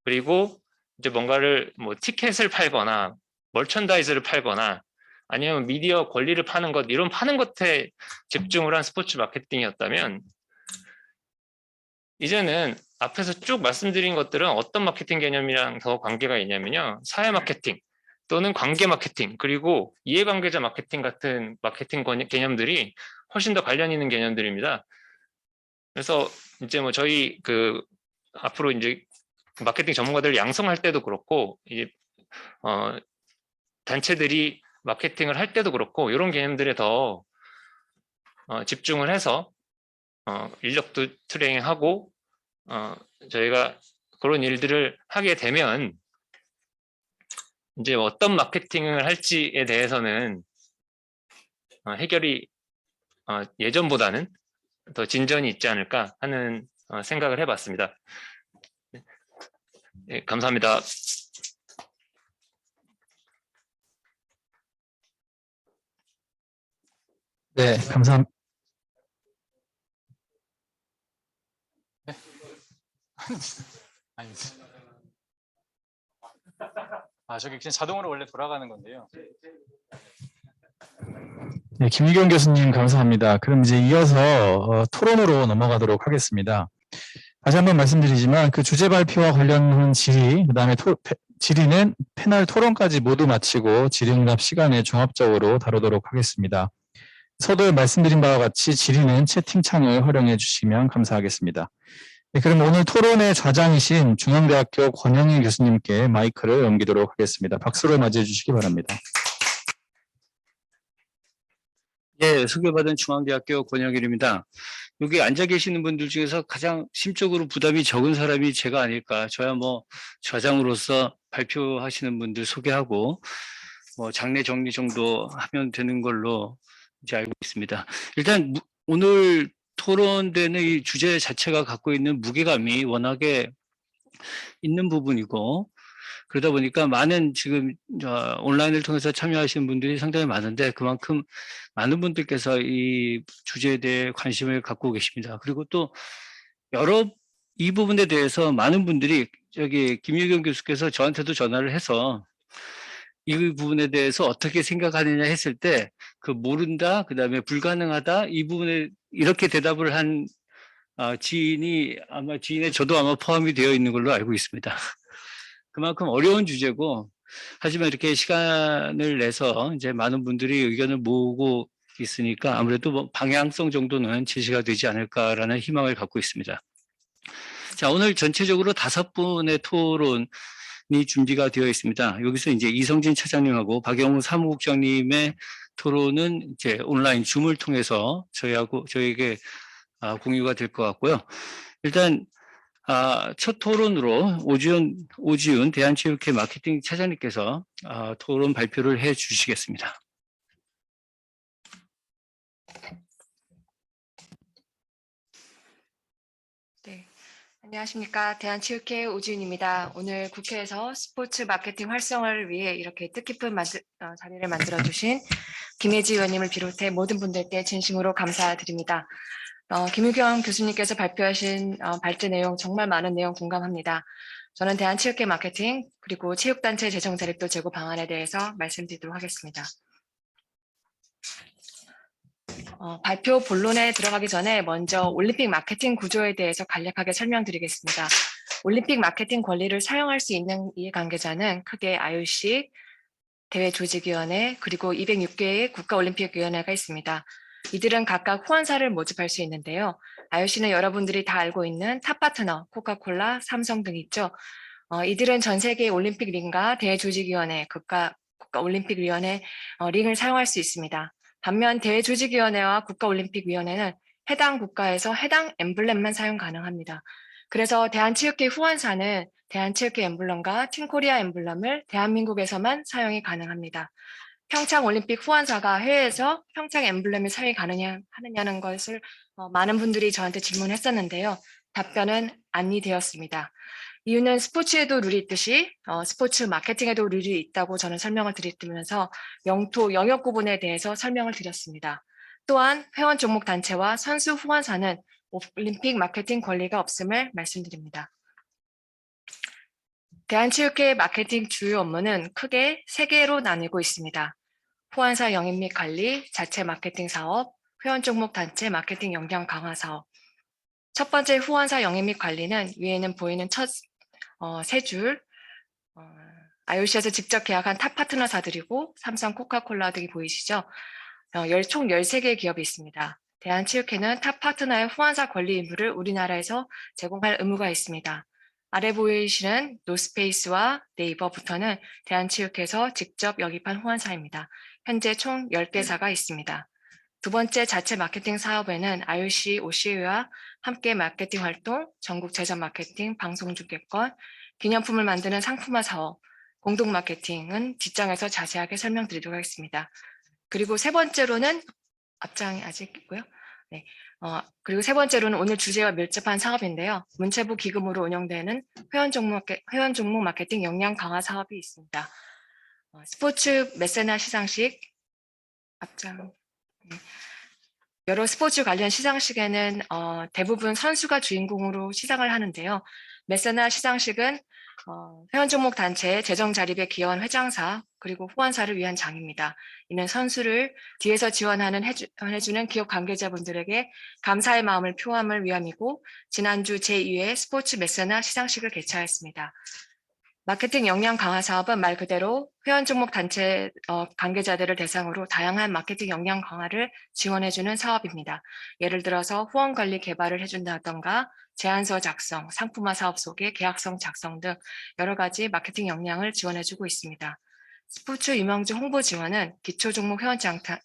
Speaker 6: 그리고 이제 뭔가를 뭐 티켓을 팔거나 멀천다이즈를 팔거나 아니면 미디어 권리를 파는 것 이런 파는 것에 집중을 한 스포츠 마케팅이었다면 이제는 앞에서 쭉 말씀드린 것들은 어떤 마케팅 개념이랑 더 관계가 있냐면요. 사회 마케팅 또는 관계 마케팅 그리고 이해관계자 마케팅 같은 마케팅 개념들이 훨씬 더 관련 있는 개념들입니다. 그래서 이제 뭐 저희 그 앞으로 이제 마케팅 전문가들 양성할 때도 그렇고 이제 단체들이 마케팅을 할 때도 그렇고 이런 개념들에 더 집중을 해서 인력도 트레이닝하고 저희가 그런 일들을 하게 되면 이제 어떤 마케팅을 할지에 대해서는 해결이 예전보다는 더 진전이 있지 않을까 하는 생각을 해봤습니다. 네, 감사합니다.
Speaker 1: 네, 감사합니다. 아니, 저기 그냥 자동으로 원래 돌아가는 건데요. 네, 김유경 교수님 감사합니다. 그럼 이제 이어서 토론으로 넘어가도록 하겠습니다. 다시 한번 말씀드리지만 그 주제 발표와 관련한 질의, 그다음에 질의는 패널 토론까지 모두 마치고 질의응답 시간에 종합적으로 다루도록 하겠습니다. 서두에 말씀드린 바와 같이 질의는 채팅창을 활용해 주시면 감사하겠습니다. 네, 그럼 오늘 토론의 좌장이신 중앙대학교 권영희 교수님께 마이크를 넘기도록 하겠습니다. 박수로 맞이해 주시기 바랍니다.
Speaker 7: 네, 소개받은 중앙대학교 권영일입니다. 여기 앉아 계시는 분들 중에서 가장 심적으로 부담이 적은 사람이 제가 아닐까. 저야 뭐 좌장으로서 발표하시는 분들 소개하고 뭐 장례 정리 정도 하면 되는 걸로 이제 알고 있습니다. 일단 오늘 토론되는 이 주제 자체가 갖고 있는 무게감이 워낙에 있는 부분이고 그러다 보니까 많은 지금 온라인을 통해서 참여하시는 분들이 상당히 많은데 그만큼 많은 분들께서 이 주제에 대해 관심을 갖고 계십니다. 그리고 또 이 부분에 대해서 많은 분들이 저기 김유경 교수께서 저한테도 전화를 해서 이 부분에 대해서 어떻게 생각하느냐 했을 때 그 모른다, 그 다음에 불가능하다 이 부분에 이렇게 대답을 한 지인의 저도 아마 포함이 되어 있는 걸로 알고 있습니다. 그만큼 어려운 주제고 하지만 이렇게 시간을 내서 이제 많은 분들이 의견을 모으고 있으니까 아무래도 뭐 방향성 정도는 제시가 되지 않을까라는 희망을 갖고 있습니다. 자, 오늘 전체적으로 5분의 토론이 준비가 되어 있습니다. 여기서 이제 이성진 차장님하고 박영우 사무국장님의 토론은 이제 온라인 줌을 통해서 저희에게 공유가 될 것 같고요. 일단 첫 토론으로 오지훈 대한체육회 마케팅 차장님께서 토론 발표를 해 주시겠습니다.
Speaker 3: 네,
Speaker 8: 안녕하십니까. 대한체육회 오지윤입니다. 오늘 국회에서 스포츠 마케팅 활성화를 위해 이렇게 뜻깊은 자리를 만들어주신 김혜지 의원님을 비롯해 모든 분들께 진심으로 감사드립니다. 김유경 교수님께서 발표하신 발제 내용 정말 많은 내용 공감합니다. 저는 대한체육회 마케팅 그리고 체육단체 재정 자립도 제고 방안에 대해서 말씀드리도록 하겠습니다. 발표 본론에 들어가기 전에 먼저 올림픽 마케팅 구조에 대해서 간략하게 설명드리겠습니다. 올림픽 마케팅 권리를 사용할 수 있는 이해관계자는 크게 IOC, 대회조직위원회, 그리고 206개의 국가올림픽위원회가 있습니다. 이들은 각각 후원사를 모집할 수 있는데요. IOC는 여러분들이 다 알고 있는 탑 파트너, 코카콜라, 삼성 등 있죠. 이들은 전 세계 올림픽 링과 대회조직위원회, 국가올림픽위원회 링을 사용할 수 있습니다. 반면 대회조직위원회와 국가올림픽위원회는 해당 국가에서 해당 엠블렘만 사용 가능합니다. 그래서 대한체육회 후원사는 대한체육회 엠블럼과 팀코리아 엠블럼을 대한민국에서만 사용이 가능합니다. 평창올림픽 후원사가 해외에서 평창 엠블렘을 사용이 하느냐는 것을 많은 분들이 저한테 질문했었는데요. 답변은 아니 되었습니다. 이유는 스포츠에도 룰이 있듯이 스포츠 마케팅에도 룰이 있다고 저는 설명을 드리면서 영역 구분에 대해서 설명을 드렸습니다. 또한 회원 종목 단체와 선수 후원사는 올림픽 마케팅 권리가 없음을 말씀드립니다. 대한체육회 마케팅 주요 업무는 크게 3개로 나뉘고 있습니다. 후원사 영입 및 관리, 자체 마케팅 사업, 회원 종목 단체 마케팅 역량 강화 사업. 첫 번째 후원사 영입 및 관리는 위에는 보이는 첫 3줄, IOC에서 직접 계약한 탑 파트너사들이고 삼성, 코카콜라 등이 보이시죠? 총 13개의 기업이 있습니다. 대한체육회는 탑 파트너의 후원사 권리 의무를 우리나라에서 제공할 의무가 있습니다. 아래 보이시는 노스페이스와 네이버부터는 대한체육회에서 직접 영입한 후원사입니다. 현재 총 10개사가 있습니다. 두 번째 자체 마케팅 사업에는 IOC, OCA와 함께 마케팅 활동, 전국 제작 마케팅, 방송 중계권, 기념품을 만드는 상품화 사업, 공동 마케팅은 뒷장에서 자세하게 설명드리도록 하겠습니다. 그리고 세 번째로는 앞장이 아직 있고요. 네. 그리고 세 번째로는 오늘 주제와 밀접한 사업인데요. 문체부 기금으로 운영되는 회원 종목 마케팅 역량 강화 사업이 있습니다. 스포츠 메세나 시상식 앞장. 여러 스포츠 관련 시상식에는 대부분 선수가 주인공으로 시상을 하는데요. 메세나 시상식은 회원 종목 단체의 재정 자립에 기여한 회장사 그리고 후원사를 위한 장입니다. 이는 선수를 뒤에서 지원해주는 기업 관계자분들에게 감사의 마음을 표함을 위함이고 지난주 제2회 스포츠 메세나 시상식을 개최하였습니다. 마케팅 역량 강화 사업은 말 그대로 회원 종목 단체 관계자들을 대상으로 다양한 마케팅 역량 강화를 지원해주는 사업입니다. 예를 들어서 후원 관리 개발을 해준다던가 제안서 작성, 상품화 사업 소개, 계약서 작성 등 여러 가지 마케팅 역량을 지원해주고 있습니다. 스포츠 유망주 홍보 지원은 기초 종목 회원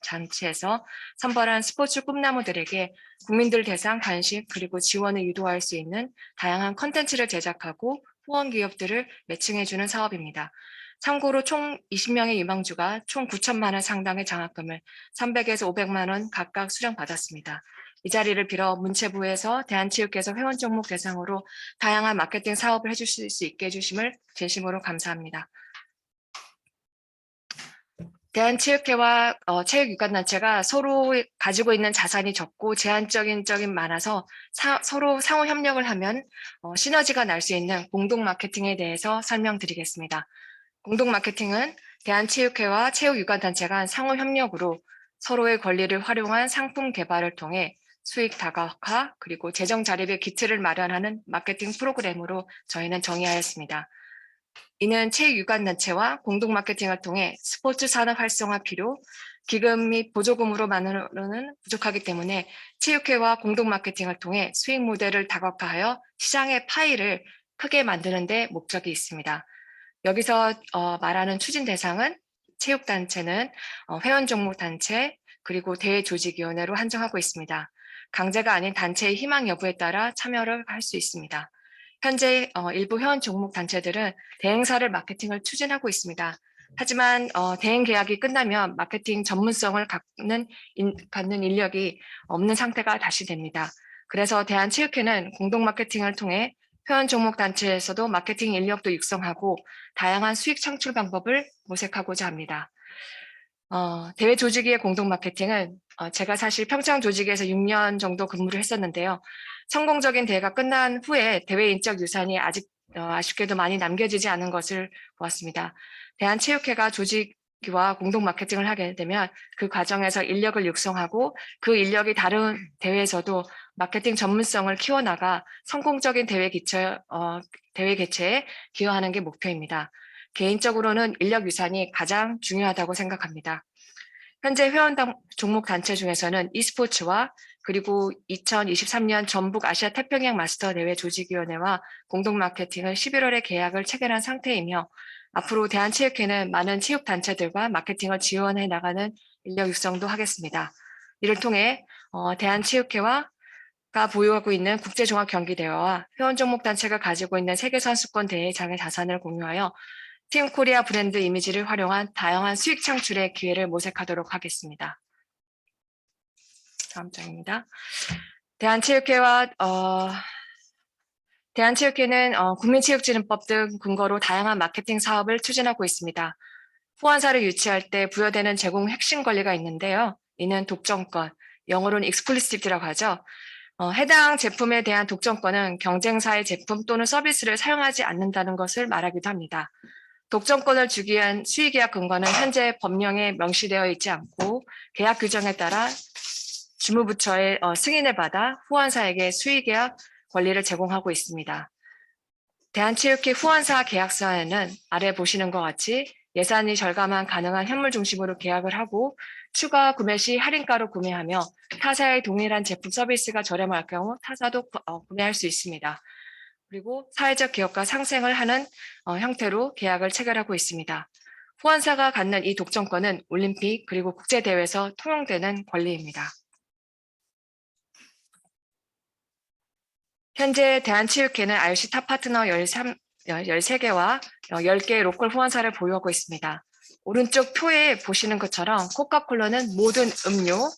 Speaker 8: 잔치에서 선발한 스포츠 꿈나무들에게 국민들 대상 관심 그리고 지원을 유도할 수 있는 다양한 컨텐츠를 제작하고 후원 기업들을 매칭해주는 사업입니다. 참고로 총 20명의 유망주가 총 9천만 원 상당의 장학금을 300에서 500만 원 각각 수령받았습니다. 이 자리를 빌어 문체부에서 대한체육회에서 회원 종목 대상으로 다양한 마케팅 사업을 해주실 수 있게 해주심을 진심으로 감사합니다. 대한체육회와 체육유관단체가 서로 가지고 있는 자산이 적고 제한적인 많아서 서로 상호 협력을 하면 시너지가 날 수 있는 공동 마케팅에 대해서 설명드리겠습니다. 공동 마케팅은 대한체육회와 체육유관단체가 상호 협력으로 서로의 권리를 활용한 상품 개발을 통해 수익 다각화 그리고 재정 자립의 기틀을 마련하는 마케팅 프로그램으로 저희는 정의하였습니다. 이는 체육유관단체와 공동 마케팅을 통해 스포츠 산업 활성화 필요, 기금 및 보조금으로만으로는 부족하기 때문에 체육회와 공동 마케팅을 통해 수익 모델을 다각화하여 시장의 파이를 크게 만드는 데 목적이 있습니다. 여기서 말하는 추진 대상은 체육단체는 회원 종목 단체 그리고 대회조직위원회로 한정하고 있습니다. 강제가 아닌 단체의 희망 여부에 따라 참여를 할 수 있습니다. 현재 일부 회원 종목 단체들은 대행사를 마케팅을 추진하고 있습니다. 하지만 대행 계약이 끝나면 마케팅 전문성을 갖는 인력이 없는 상태가 다시 됩니다. 그래서 대한체육회는 공동 마케팅을 통해 회원 종목 단체에서도 마케팅 인력도 육성하고 다양한 수익 창출 방법을 모색하고자 합니다. 대회 조직위의 공동 마케팅은 제가 사실 평창 조직위에서 6년 정도 근무를 했었는데요. 성공적인 대회가 끝난 후에 대회 인적 유산이 아직 아쉽게도 많이 남겨지지 않은 것을 보았습니다. 대한체육회가 조직위와 공동 마케팅을 하게 되면 그 과정에서 인력을 육성하고 그 인력이 다른 대회에서도 마케팅 전문성을 키워나가 성공적인 대회 개최에 기여하는 게 목표입니다. 개인적으로는 인력 유산이 가장 중요하다고 생각합니다. 현재 회원 종목 단체 중에서는 e스포츠와 그리고 2023년 전북 아시아 태평양 마스터 대회 조직위원회와 공동 마케팅을 11월에 계약을 체결한 상태이며 앞으로 대한체육회는 많은 체육단체들과 마케팅을 지원해 나가는 인력 육성도 하겠습니다. 이를 통해 대한체육회가 보유하고 있는 국제종합경기대회와 회원 종목 단체가 가지고 있는 세계선수권 대회장의 자산을 공유하여 팀 코리아 브랜드 이미지를 활용한 다양한 수익 창출의 기회를 모색하도록 하겠습니다. 다음 장입니다. 대한체육회는 국민체육진흥법 등 근거로 다양한 마케팅 사업을 추진하고 있습니다. 후원사를 유치할 때 부여되는 제공 핵심 권리가 있는데요. 이는 독점권, 영어로는 exclusivity라고 하죠. 해당 제품에 대한 독점권은 경쟁사의 제품 또는 서비스를 사용하지 않는다는 것을 말하기도 합니다. 독점권을 주기 위한 수의계약 근거는 현재 법령에 명시되어 있지 않고 계약 규정에 따라 주무부처의 승인을 받아 후원사에게 수의계약 권리를 제공하고 있습니다. 대한체육회 후원사 계약서에는 아래 보시는 것 같이 예산이 절감한 가능한 현물 중심으로 계약을 하고 추가 구매 시 할인가로 구매하며 타사의 동일한 제품 서비스가 저렴할 경우 타사도 구매할 수 있습니다. 그리고 사회적 기업과 상생을 하는 형태로 계약을 체결하고 있습니다. 후원사가 갖는 이 독점권은 올림픽 그리고 국제대회에서 통용되는 권리입니다. 현재 대한체육회는 IOC 탑 파트너 13개와 10개의 로컬 후원사를 보유하고 있습니다. 오른쪽 표에 보시는 것처럼 코카콜라는 모든 음료,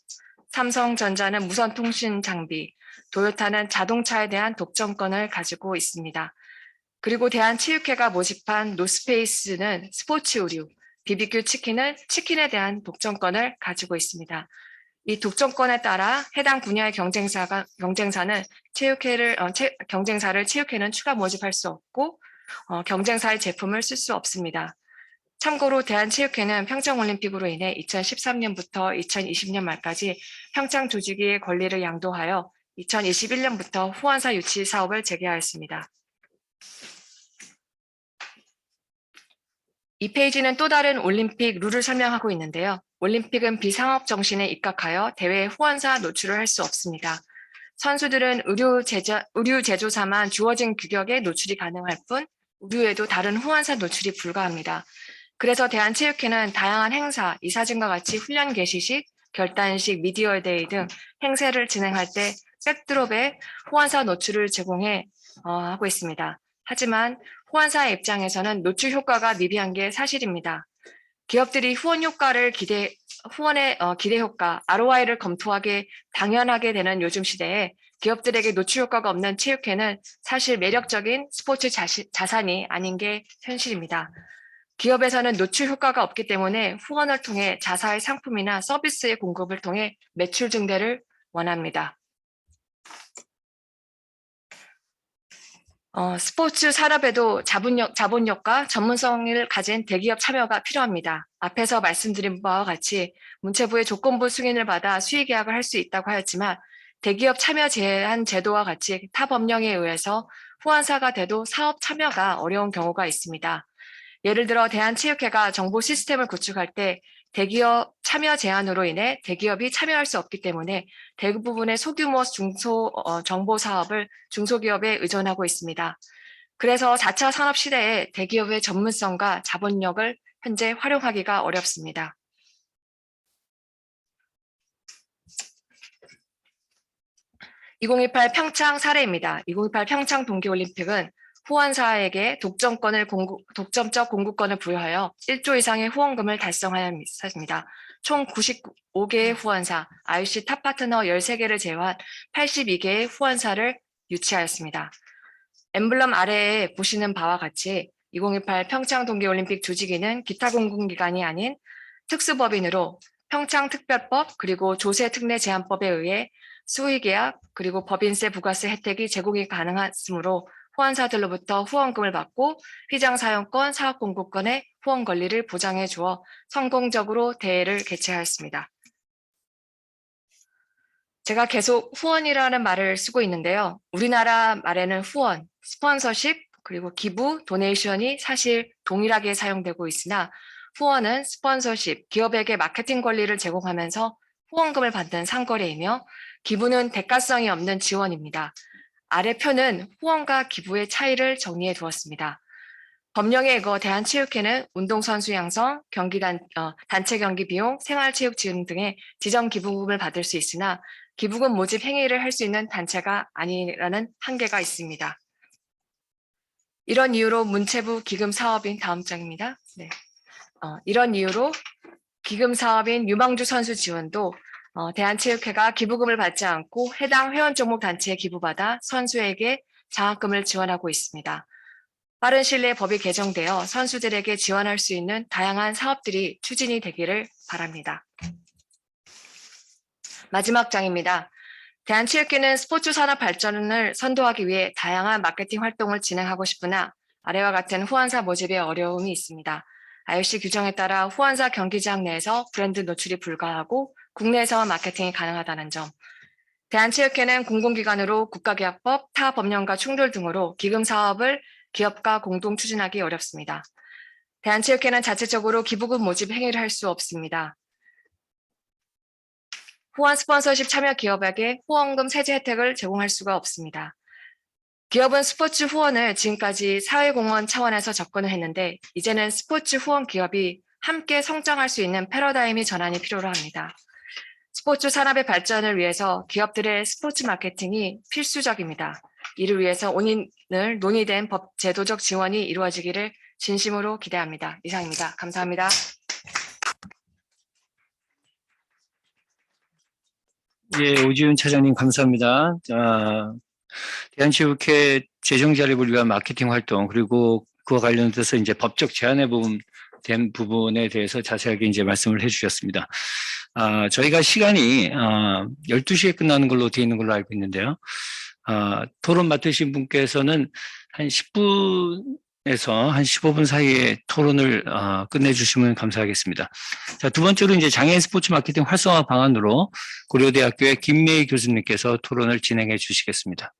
Speaker 8: 삼성전자는 무선 통신 장비, 도요타는 자동차에 대한 독점권을 가지고 있습니다. 그리고 대한체육회가 모집한 노스페이스는 스포츠 의류, BBQ 치킨은 치킨에 대한 독점권을 가지고 있습니다. 이 독점권에 따라 해당 분야의 경쟁사를 체육회는 추가 모집할 수 없고 경쟁사의 제품을 쓸 수 없습니다. 참고로 대한체육회는 평창올림픽으로 인해 2013년부터 2020년 말까지 평창 조직위의 권리를 양도하여 2021년부터 후원사 유치 사업을 재개하였습니다. 이 페이지는 또 다른 올림픽 룰을 설명하고 있는데요. 올림픽은 비상업 정신에 입각하여 대회 후원사 노출을 할 수 없습니다. 선수들은 의류 제조사만 주어진 규격에 노출이 가능할 뿐 의류에도 다른 후원사 노출이 불가합니다. 그래서 대한체육회는 다양한 행사, 이사진과 같이 훈련 개시식, 결단식, 미디어데이 등 행사를 진행할 때 백드롭에 후원사 노출을 제공해 하고 있습니다. 하지만 후원사의 입장에서는 노출 효과가 미비한 게 사실입니다. 기업들이 후원의 기대 효과, ROI를 검토하게 당연하게 되는 요즘 시대에 기업들에게 노출 효과가 없는 체육회는 사실 매력적인 스포츠 자산이 아닌 게 현실입니다. 기업에서는 노출 효과가 없기 때문에 후원을 통해 자사의 상품이나 서비스의 공급을 통해 매출 증대를 원합니다. 스포츠 산업에도 자본력과 전문성을 가진 대기업 참여가 필요합니다. 앞에서 말씀드린 바와 같이 문체부의 조건부 승인을 받아 수의계약을 할 수 있다고 하였지만 대기업 참여 제한 제도와 같이 타 법령에 의해서 후원사가 돼도 사업 참여가 어려운 경우가 있습니다. 예를 들어 대한체육회가 정보 시스템을 구축할 때 대기업 참여 제한으로 인해 대기업이 참여할 수 없기 때문에 대부분의 소규모 정보 사업을 중소기업에 의존하고 있습니다. 그래서 4차 산업 시대에 대기업의 전문성과 자본력을 현재 활용하기가 어렵습니다. (2018) 평창 사례입니다. 2018 평창 동계올림픽은 후원사에게 독점적 공급권을 부여하여 1조 이상의 후원금을 달성하였습니다. 총 95개의 후원사, IOC 탑 파트너 13개를 제외한 82개의 후원사를 유치하였습니다. 엠블럼 아래에 보시는 바와 같이 2018 평창 동계올림픽 조직위는 기타 공공기관이 아닌 특수법인으로 평창특별법 그리고 조세특례제한법에 의해 수의계약 그리고 법인세 부가세 혜택이 제공이 가능하므로 후원사들로부터 후원금을 받고 휘장사용권, 사업공급권의 후원 권리를 보장해 주어 성공적으로 대회를 개최하였습니다. 제가 계속 후원이라는 말을 쓰고 있는데요. 우리나라 말에는 후원, 스폰서십, 그리고 기부, 도네이션이 사실 동일하게 사용되고 있으나 후원은 스폰서십, 기업에게 마케팅 권리를 제공하면서 후원금을 받는 상거래이며 기부는 대가성이 없는 지원입니다. 아래 표는 후원과 기부의 차이를 정리해 두었습니다. 법령에 의거 대한체육회는 운동선수 양성, 단체 경기 비용, 생활체육 지원 등의 지정 기부금을 받을 수 있으나 기부금 모집 행위를 할 수 있는 단체가 아니라는 한계가 있습니다. 이런 이유로 문체부 기금 사업인 다음 장입니다. 네. 이런 이유로 기금 사업인 유망주 선수 지원도 대한체육회가 기부금을 받지 않고 해당 회원 종목 단체에 기부받아 선수에게 장학금을 지원하고 있습니다. 빠른 시일 내에 법이 개정되어 선수들에게 지원할 수 있는 다양한 사업들이 추진이 되기를 바랍니다. 마지막 장입니다. 대한체육회는 스포츠 산업 발전을 선도하기 위해 다양한 마케팅 활동을 진행하고 싶으나 아래와 같은 후원사 모집에 어려움이 있습니다. IOC 규정에 따라 후원사 경기장 내에서 브랜드 노출이 불가하고 국내에서 마케팅이 가능하다는 점, 대한체육회는 공공기관으로 국가계약법, 타 법령과 충돌 등으로 기금 사업을 기업과 공동 추진하기 어렵습니다. 대한체육회는 자체적으로 기부금 모집 행위를 할 수 없습니다. 후원 스폰서십 참여 기업에게 후원금 세제 혜택을 제공할 수가 없습니다. 기업은 스포츠 후원을 지금까지 사회공헌 차원에서 접근을 했는데 이제는 스포츠 후원 기업이 함께 성장할 수 있는 패러다임이 전환이 필요로 합니다. 스포츠 산업의 발전을 위해서 기업들의 스포츠 마케팅이 필수적입니다. 이를 위해서 오늘 논의된 법 제도적 지원이 이루어지기를 진심으로 기대합니다. 이상입니다. 감사합니다.
Speaker 7: 예, 오지훈 차장님 감사합니다. 대한체육회 재정 자립을 위한 마케팅 활동 그리고 그와 관련돼서 이제 법적 제한에 된 부분에 대해서 자세하게 이제 말씀을 해주셨습니다. 저희가 시간이 12시에 끝나는 걸로 되어 있는 걸로 알고 있는데요. 토론 맡으신 분께서는 한 10분에서 한 15분 사이에 토론을 끝내주시면 감사하겠습니다. 자, 두 번째로 이제 장애인 스포츠 마케팅 활성화 방안으로 고려대학교의 김매희 교수님께서 토론을 진행해 주시겠습니다.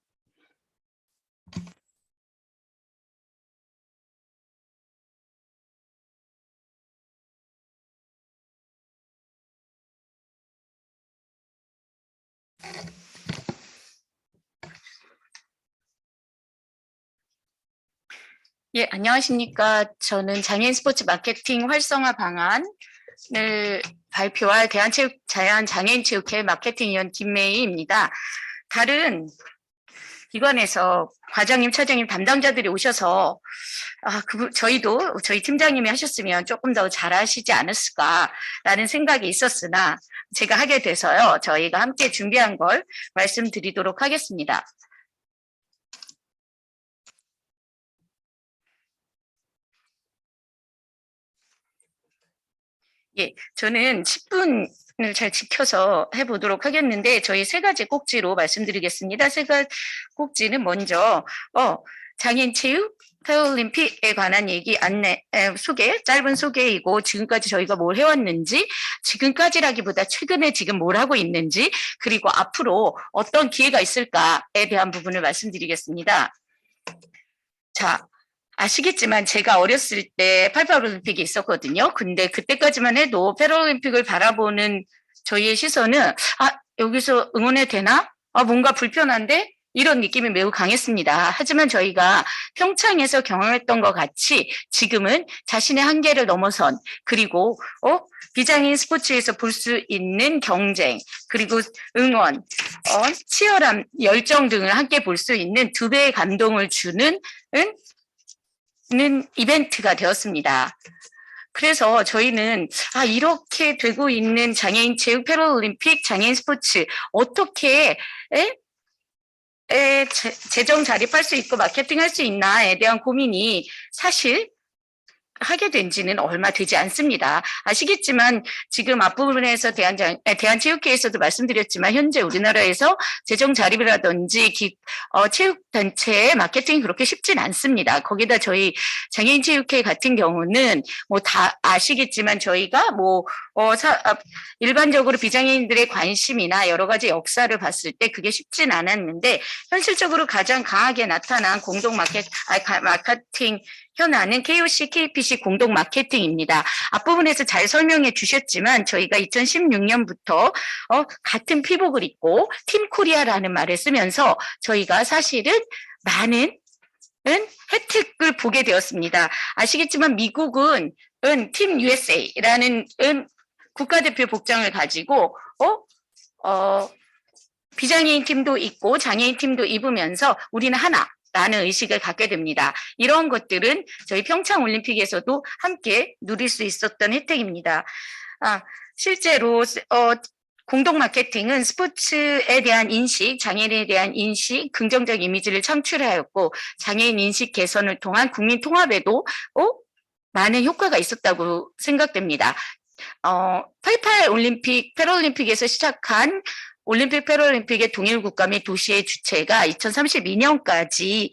Speaker 9: 예, 안녕하십니까. 저는 장애인 스포츠 마케팅 활성화 방안을 발표할 대한장애인체육회 마케팅위원 김매희입니다. 다른 기관에서 과장님, 차장님 담당자들이 오셔서 저희 팀장님이 하셨으면 조금 더 잘하시지 않았을까라는 생각이 있었으나 제가 하게 돼서요. 저희가 함께 준비한 걸 말씀드리도록 하겠습니다. 예, 저는 10분을 잘 지켜서 해보도록 하겠는데 저희 세 가지 꼭지로 말씀드리겠습니다. 세 가지 꼭지는 먼저 장애인 체육 패럴림픽에 관한 얘기 짧은 소개이고 지금까지 저희가 뭘 해왔는지 지금까지라기보다 최근에 지금 뭘 하고 있는지 그리고 앞으로 어떤 기회가 있을까에 대한 부분을 말씀드리겠습니다. 자, 아시겠지만 제가 어렸을 때 88올림픽이 있었거든요. 근데 그때까지만 해도 패럴림픽을 바라보는 저희의 시선은 여기서 응원해도 되나? 뭔가 불편한데? 이런 느낌이 매우 강했습니다. 하지만 저희가 평창에서 경험했던 것 같이 지금은 자신의 한계를 넘어선 그리고 비장애인 스포츠에서 볼 수 있는 경쟁 그리고 응원, 치열함, 열정 등을 함께 볼 수 있는 두 배의 감동을 주는 이벤트가 되었습니다. 그래서 저희는 이렇게 되고 있는 장애인 체육 패럴림픽 장애인 스포츠 어떻게 재정 자립할 수 있고 마케팅할 수 있나에 대한 고민이 사실 하게 된 지는 얼마 되지 않습니다. 아시겠지만 지금 앞부분에서 대한체육회에서도 말씀드렸지만 현재 우리나라에서 재정 자립이라든지 체육단체의 마케팅이 그렇게 쉽진 않습니다. 거기다 저희 장애인체육회 같은 경우는 뭐 다 아시겠지만 저희가 일반적으로 비장애인들의 관심이나 여러 가지 역사를 봤을 때 그게 쉽진 않았는데 현실적으로 가장 강하게 나타난 공동 마케팅 현안은 KOC, KPC 공동 마케팅입니다. 앞부분에서 잘 설명해 주셨지만 저희가 2016년부터 같은 피복을 입고 팀 코리아라는 말을 쓰면서 저희가 사실은 많은 혜택을 보게 되었습니다. 아시겠지만 미국은 팀 USA라는 국가대표 복장을 가지고 비장애인 팀도 있고 장애인 팀도 입으면서 우리는 하나라는 의식을 갖게 됩니다. 이런 것들은 저희 평창 올림픽에서도 함께 누릴 수 있었던 혜택입니다. 실제로 공동 마케팅은 스포츠에 대한 인식, 장애인에 대한 인식, 긍정적 이미지를 창출하였고 장애인 인식 개선을 통한 국민 통합에도 많은 효과가 있었다고 생각됩니다. 88 올림픽, 패럴림픽에서 시작한 올림픽 패럴림픽의 동일 국가 및 도시의 주체가 2032년까지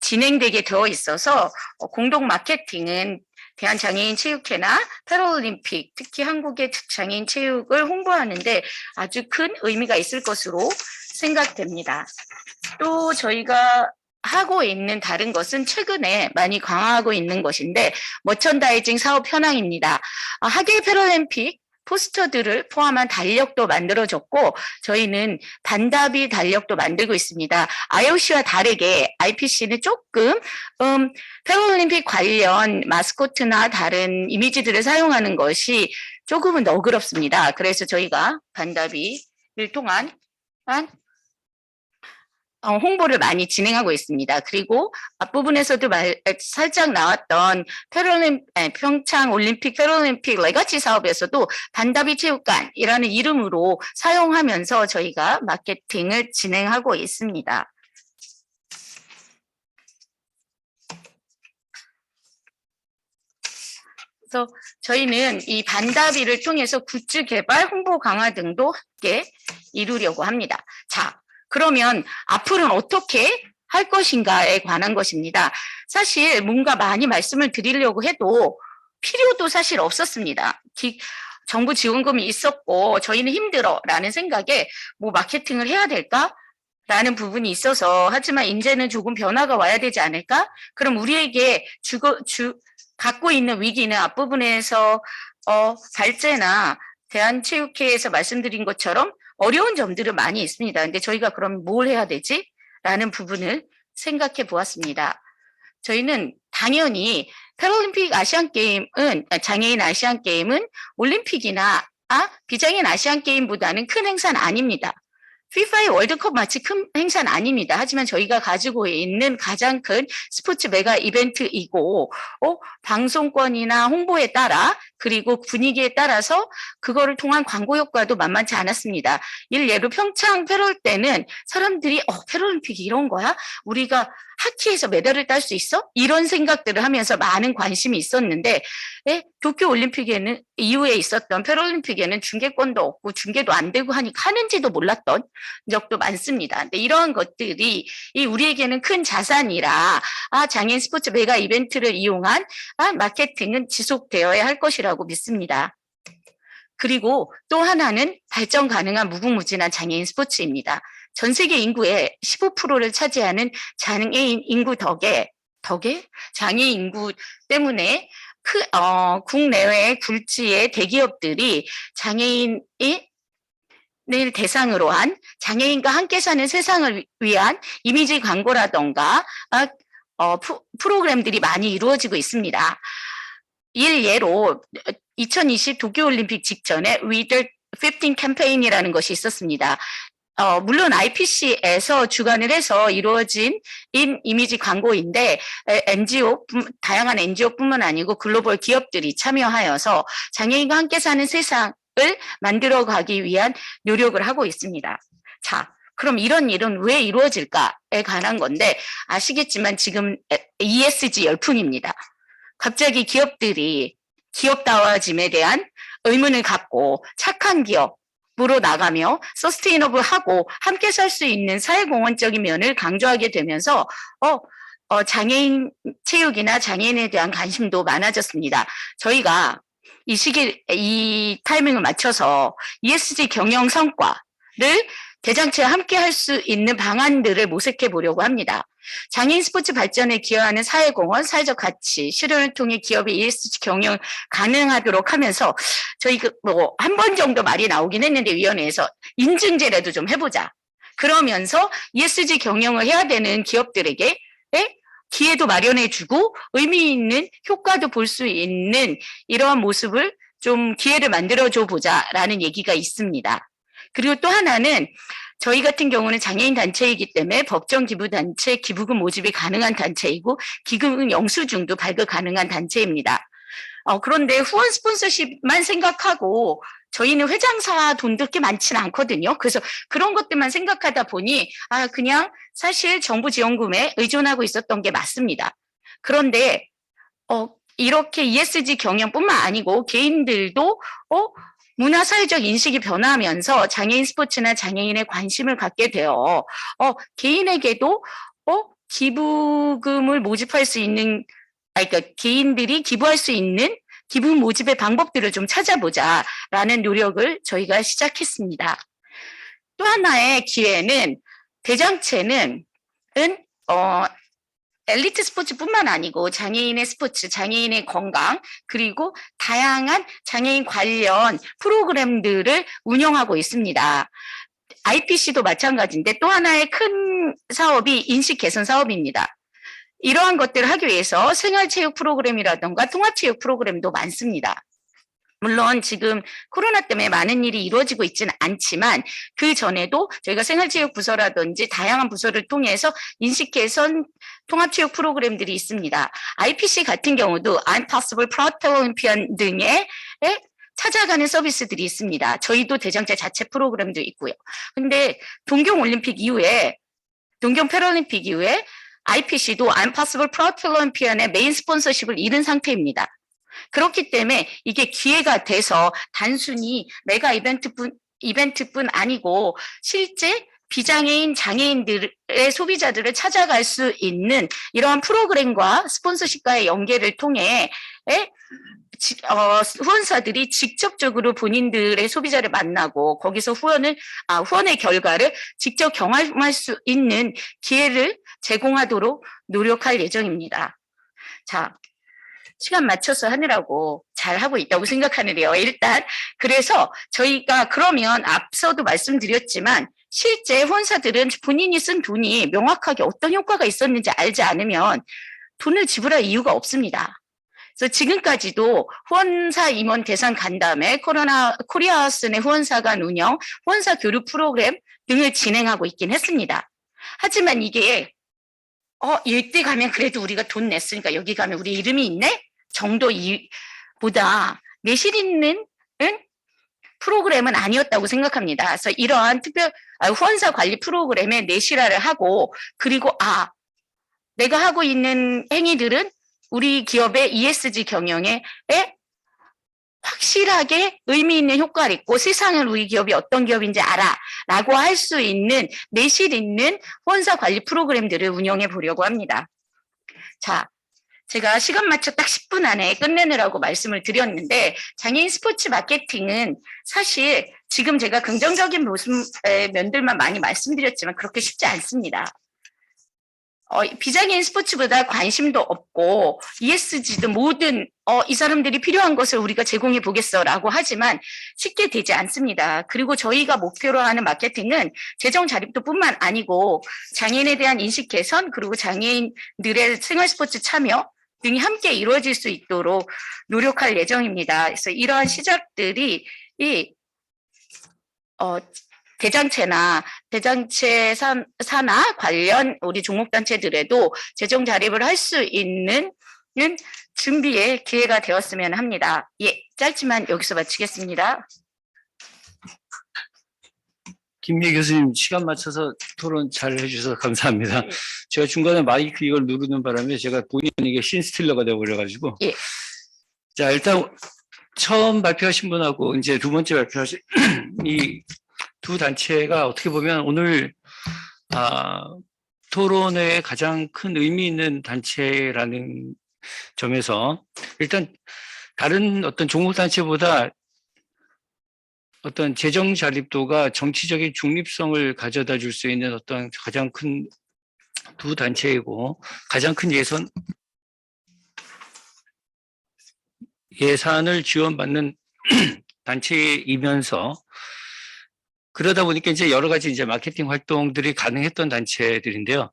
Speaker 9: 진행되게 되어 있어서 공동 마케팅은 대한장애인 체육회나 패럴림픽, 특히 한국의 장애인 체육을 홍보하는데 아주 큰 의미가 있을 것으로 생각됩니다. 또 저희가 하고 있는 다른 것은 최근에 많이 강화하고 있는 것인데 머천다이징 사업 현황입니다. 하계 패럴림픽 포스터들을 포함한 달력도 만들어졌고 저희는 반다비 달력도 만들고 있습니다. IOC와 다르게 IPC는 조금 패럴림픽 관련 마스코트나 다른 이미지들을 사용하는 것이 조금은 너그럽습니다. 그래서 저희가 반다비를 통한 홍보를 많이 진행하고 있습니다. 그리고 앞부분에서도 살짝 나왔던 평창 올림픽 패럴림픽 레가시 사업에서도 반다비 체육관이라는 이름으로 사용하면서 저희가 마케팅을 진행하고 있습니다. 그래서 저희는 이 반다비를 통해서 굿즈 개발, 홍보 강화 등도 함께 이루려고 합니다. 자, 그러면 앞으로는 어떻게 할 것인가에 관한 것입니다. 사실 뭔가 많이 말씀을 드리려고 해도 필요도 사실 없었습니다. 정부 지원금이 있었고 저희는 힘들어라는 생각에 뭐 마케팅을 해야 될까? 라는 부분이 있어서 하지만 이제는 조금 변화가 와야 되지 않을까? 그럼 우리에게 갖고 있는 위기는 앞부분에서 발제나 대한체육회에서 말씀드린 것처럼 어려운 점들은 많이 있습니다. 근데 저희가 그럼 뭘 해야 되지? 라는 부분을 생각해 보았습니다. 저희는 당연히 패럴림픽 아시안게임은 장애인 아시안게임은 올림픽이나 비장애인 아시안게임보다는 큰 행사는 아닙니다. FIFA의 월드컵 마치 큰 행사는 아닙니다. 하지만 저희가 가지고 있는 가장 큰 스포츠 메가 이벤트이고 방송권이나 홍보에 따라 그리고 분위기에 따라서 그거를 통한 광고 효과도 만만치 않았습니다. 일례로 평창 패럴 때는 사람들이 패럴림픽이 이런 거야? 우리가 하키에서 메달을 딸 수 있어? 이런 생각들을 하면서 많은 관심이 있었는데 도쿄올림픽에는 이후에 있었던 패럴림픽에는 중계권도 없고 중계도 안 되고 하니 하는지도 몰랐던 적도 많습니다. 근데 이러한 것들이 우리에게는 큰 자산이라 장애인 스포츠 메가 이벤트를 이용한 마케팅은 지속되어야 할 것이라고 믿습니다. 그리고 또 하나는 발전 가능한 무궁무진한 장애인 스포츠입니다. 전 세계 인구의 15%를 차지하는 장애인 인구 덕에 장애인 인구 때문에 국내외 굴지의 대기업들이 장애인을 대상으로 한 장애인과 함께 사는 세상을 위한 이미지 광고라던가 프로그램들이 많이 이루어지고 있습니다. 일례로 2020 도쿄올림픽 직전에 We the 15 캠페인이라는 것이 있었습니다. 물론 IPC에서 주관을 해서 이루어진 이미지 광고인데 다양한 NGO뿐만 아니고 글로벌 기업들이 참여하여서 장애인과 함께 사는 세상을 만들어 가기 위한 노력을 하고 있습니다. 자, 그럼 이런 일은 왜 이루어질까에 관한 건데 아시겠지만 지금 ESG 열풍입니다. 갑자기 기업들이 기업다워짐에 대한 의문을 갖고 착한 기업으로 나가며 서스테이너블하고 함께 살 수 있는 사회공헌적인 면을 강조하게 되면서 장애인 체육이나 장애인에 대한 관심도 많아졌습니다. 저희가 이 타이밍을 맞춰서 ESG 경영 성과를 대장체와 함께 할 수 있는 방안들을 모색해 보려고 합니다. 장애인 스포츠 발전에 기여하는 사회공헌, 사회적 가치, 실현을 통해 기업의 ESG 경영 가능하도록 하면서 저희 한 번 정도 말이 나오긴 했는데 위원회에서 인증제라도 좀 해보자. 그러면서 ESG 경영을 해야 되는 기업들에게 기회도 마련해주고 의미 있는 효과도 볼 수 있는 이러한 모습을 좀 기회를 만들어줘 보자라는 얘기가 있습니다. 그리고 또 하나는 저희 같은 경우는 장애인 단체이기 때문에 법정 기부 단체, 기부금 모집이 가능한 단체이고 기금 영수증도 발급 가능한 단체입니다. 그런데 후원 스폰서십만 생각하고 저희는 회장사 돈도 꽤 많지는 않거든요. 그래서 그런 것들만 생각하다 보니 그냥 사실 정부 지원금에 의존하고 있었던 게 맞습니다. 그런데 이렇게 ESG 경영뿐만 아니고 개인들도 문화사회적 인식이 변화하면서 장애인 스포츠나 장애인의 관심을 갖게 되어 개인에게도 기부금을 모집할 수 있는 그러니까 개인들이 기부할 수 있는 기부 모집의 방법들을 좀 찾아보자라는 노력을 저희가 시작했습니다. 또 하나의 기회는 대장체는 엘리트 스포츠뿐만 아니고 장애인의 스포츠, 장애인의 건강, 그리고 다양한 장애인 관련 프로그램들을 운영하고 있습니다. IPC도 마찬가지인데 또 하나의 큰 사업이 인식 개선 사업입니다. 이러한 것들을 하기 위해서 생활체육 프로그램이라든가 통합체육 프로그램도 많습니다. 물론 지금 코로나 때문에 많은 일이 이루어지고 있지는 않지만 그 전에도 저희가 생활체육 부서라든지 다양한 부서를 통해서 인식 개선 통합체육 프로그램들이 있습니다. IPC 같은 경우도 Impossible Paralympian 등의 찾아가는 서비스들이 있습니다. 저희도 대장체 자체 프로그램도 있고요. 근데 동경올림픽 이후에 동경패럴림픽 이후에 IPC도 Impossible Paralympian의 메인 스폰서십을 잃은 상태입니다. 그렇기 때문에 이게 기회가 돼서 단순히 메가 이벤트뿐 아니고 실제 비장애인 장애인들의 소비자들을 찾아갈 수 있는 이러한 프로그램과 스폰서십과의 연계를 통해 후원사들이 직접적으로 본인들의 소비자를 만나고 거기서 후원의 결과를 직접 경험할 수 있는 기회를 제공하도록 노력할 예정입니다. 자, 시간 맞춰서 하느라고 잘하고 있다고 생각하는데요. 일단 그래서 저희가 그러면 앞서도 말씀드렸지만 실제 후원사들은 본인이 쓴 돈이 명확하게 어떤 효과가 있었는지 알지 않으면 돈을 지불할 이유가 없습니다. 그래서 지금까지도 후원사 임원 대상 간담회, 코리아하우스의 후원사간 운영, 후원사 교류 프로그램 등을 진행하고 있긴 했습니다. 하지만 이게 이때 가면 그래도 우리가 돈 냈으니까 여기 가면 우리 이름이 있네? 정도보다 내실 있는 프로그램은 아니었다고 생각합니다. 그래서 이러한 후원사 관리 프로그램에 내실화를 하고 그리고 내가 하고 있는 행위들은 우리 기업의 ESG 경영에 확실하게 의미 있는 효과를 있고 세상을 우리 기업이 어떤 기업인지 알아라고 할 수 있는 내실 있는 후원사 관리 프로그램들을 운영해 보려고 합니다. 자, 제가 시간 맞춰 딱 10분 안에 끝내느라고 말씀을 드렸는데 장애인 스포츠 마케팅은 사실 지금 제가 긍정적인 모습의 면들만 많이 말씀드렸지만 그렇게 쉽지 않습니다. 비장애인 스포츠보다 관심도 없고 ESG도 모든 이 사람들이 필요한 것을 우리가 제공해 보겠어라고 하지만 쉽게 되지 않습니다. 그리고 저희가 목표로 하는 마케팅은 재정 자립도 뿐만 아니고 장애인에 대한 인식 개선 그리고 장애인들의 생활 스포츠 참여 등이 함께 이루어질 수 있도록 노력할 예정입니다. 그래서 이러한 시작들이 대장체 산하 관련 우리 종목단체들에도 재정 자립을 할 수 있는 준비의 기회가 되었으면 합니다. 짧지만 여기서 마치겠습니다.
Speaker 7: 김미애 교수님 시간 맞춰서 토론 잘 해주셔서 감사합니다. 제가 중간에 마이크 이걸 누르는 바람에 제가 본의 아니게 신스틸러가 되어버려가지고.
Speaker 9: 예.
Speaker 7: 자, 일단 처음 발표하신 분하고 이제 두 번째 발표하신 이 두 단체가 어떻게 보면 오늘 토론회에 가장 큰 의미 있는 단체라는 점에서 일단 다른 어떤 종목 단체보다 어떤 재정 자립도가 정치적인 중립성을 가져다 줄 수 있는 어떤 가장 큰 두 단체이고 가장 큰 예산을 지원받는 단체이면서 그러다 보니까 이제 여러 가지 이제 마케팅 활동들이 가능했던 단체들인데요.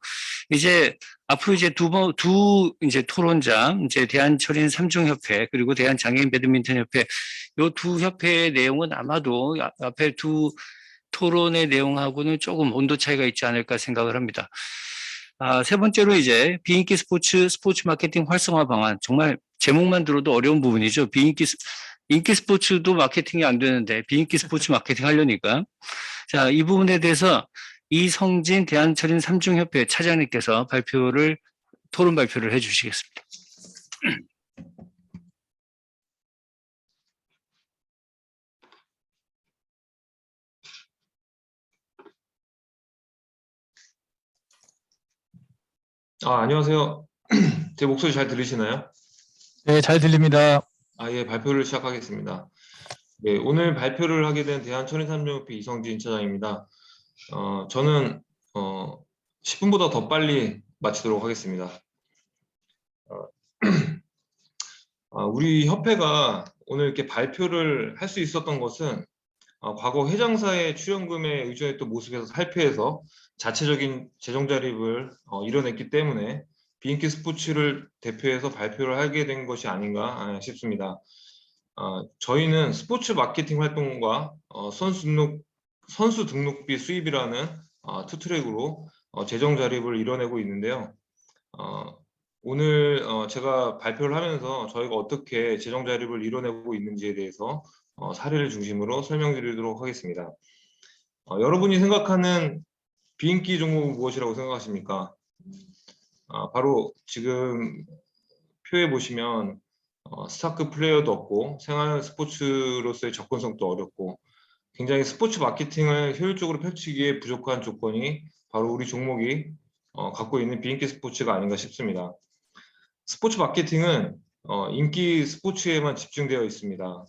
Speaker 7: 이제 앞으로 이제 두 이제 토론장, 이제 대한철인 삼중협회 그리고 대한장애인 배드민턴협회 요 두 협회의 내용은 아마도 앞에 두 토론의 내용하고는 조금 온도 차이가 있지 않을까 생각을 합니다. 세 번째로 이제 비인기 스포츠 마케팅 활성화 방안. 정말 제목만 들어도 어려운 부분이죠. 인기 스포츠도 마케팅이 안 되는데 비인기 스포츠 마케팅 하려니까. 자, 이 부분에 대해서 이성진 대한철인 삼중협회 차장님께서 토론 발표를 해 주시겠습니다.
Speaker 10: 안녕하세요. 제 목소리 잘 들리시나요?
Speaker 1: 네, 잘 들립니다.
Speaker 10: 예, 발표를 시작하겠습니다. 네, 오늘 발표를 하게 된 대한철인삼중협회 이성진 차장입니다. 저는 10분보다 더 빨리 마치도록 하겠습니다. 우리 협회가 오늘 이렇게 발표를 할 수 있었던 것은 과거 회장사의 출연금에 의존했던 모습에서 살펴서 자체적인 재정 자립을 이뤄냈기 때문에 비인기 스포츠를 대표해서 발표를 하게 된 것이 아닌가 싶습니다. 저희는 스포츠 마케팅 활동과 선수 등록비 수입이라는 투 트랙으로 재정 자립을 이뤄내고 있는데요. 오늘 제가 발표를 하면서 저희가 어떻게 재정 자립을 이뤄내고 있는지에 대해서 사례를 중심으로 설명드리도록 하겠습니다. 여러분이 생각하는 비인기 종목은 무엇이라고 생각하십니까? 바로 지금 표에 보시면 스타크 플레이어도 없고 생활 스포츠로서의 접근성도 어렵고 굉장히 스포츠 마케팅을 효율적으로 펼치기에 부족한 조건이 바로 우리 종목이 갖고 있는 비인기 스포츠가 아닌가 싶습니다. 스포츠 마케팅은 인기 스포츠에만 집중되어 있습니다.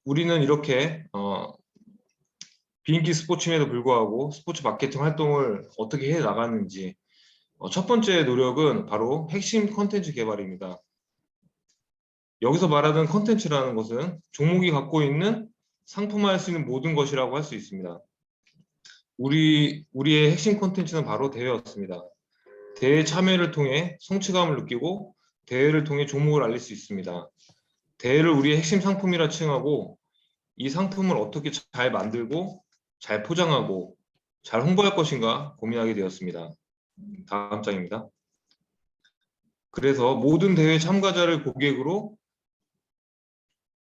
Speaker 10: 우리는 이렇게 비인기 스포츠임에도 불구하고 스포츠 마케팅 활동을 어떻게 해 나가는지 첫 번째 노력은 바로 핵심 컨텐츠 개발입니다. 여기서 말하는 컨텐츠라는 것은 종목이 갖고 있는 상품화할 수 있는 모든 것이라고 할 수 있습니다. 우리의 핵심 컨텐츠는 바로 대회였습니다. 대회 참여를 통해 성취감을 느끼고 대회를 통해 종목을 알릴 수 있습니다. 대회를 우리의 핵심 상품이라 칭하고 이 상품을 어떻게 잘 만들고 잘 포장하고 잘 홍보할 것인가 고민하게 되었습니다. 다음 장입니다. 그래서 모든 대회 참가자를 고객으로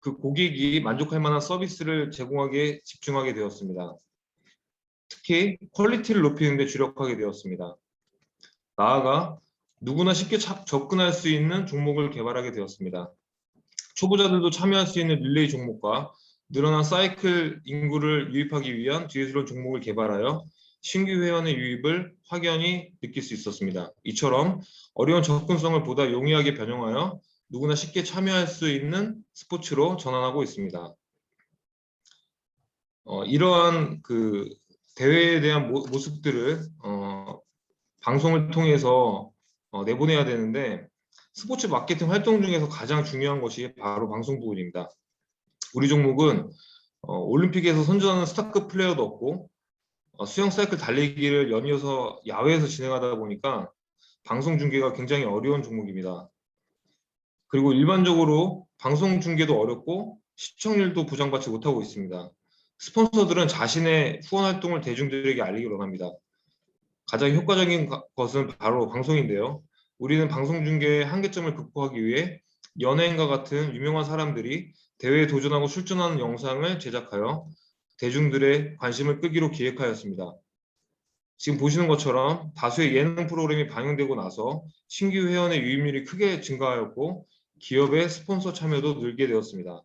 Speaker 10: 그 고객이 만족할 만한 서비스를 제공하기에 집중하게 되었습니다. 특히 퀄리티를 높이는 데 주력하게 되었습니다. 나아가 누구나 쉽게 접근할 수 있는 종목을 개발하게 되었습니다. 초보자들도 참여할 수 있는 릴레이 종목과 늘어난 사이클 인구를 유입하기 위한 뒤에서런 종목을 개발하여 신규 회원의 유입을 확연히 느낄 수 있었습니다. 이처럼 어려운 접근성을 보다 용이하게 변형하여 누구나 쉽게 참여할 수 있는 스포츠로 전환하고 있습니다. 이러한 그 대회에 대한 모습들을 방송을 통해서 내보내야 되는데 스포츠 마케팅 활동 중에서 가장 중요한 것이 바로 방송 부분입니다. 우리 종목은 올림픽에서 선전하는 스타급 플레이어도 없고 수영 사이클 달리기를 연이어서 야외에서 진행하다 보니까 방송 중계가 굉장히 어려운 종목입니다. 그리고 일반적으로 방송 중계도 어렵고 시청률도 보장받지 못하고 있습니다. 스폰서들은 자신의 후원 활동을 대중들에게 알리기 원합니다. 가장 효과적인 것은 바로 방송인데요. 우리는 방송 중계의 한계점을 극복하기 위해 연예인과 같은 유명한 사람들이 대회에 도전하고 출전하는 영상을 제작하여 대중들의 관심을 끄기로 기획하였습니다. 지금 보시는 것처럼 다수의 예능 프로그램이 방영되고 나서 신규 회원의 유입률이 크게 증가하였고 기업의 스폰서 참여도 늘게 되었습니다.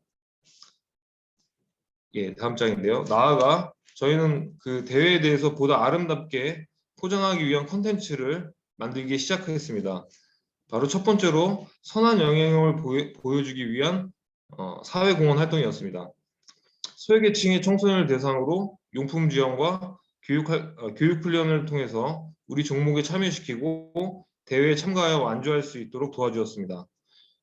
Speaker 10: 예, 다음 장인데요. 나아가 저희는 그 대회에 대해서 보다 아름답게 포장하기 위한 콘텐츠를 만들기 시작했습니다. 바로 첫 번째로 선한 영향력을 보여주기 위한 사회공헌 활동이었습니다. 소외계층의 청소년을 대상으로 용품 지원과 교육 훈련을 통해서 우리 종목에 참여시키고 대회에 참가하여 완주할 수 있도록 도와주었습니다.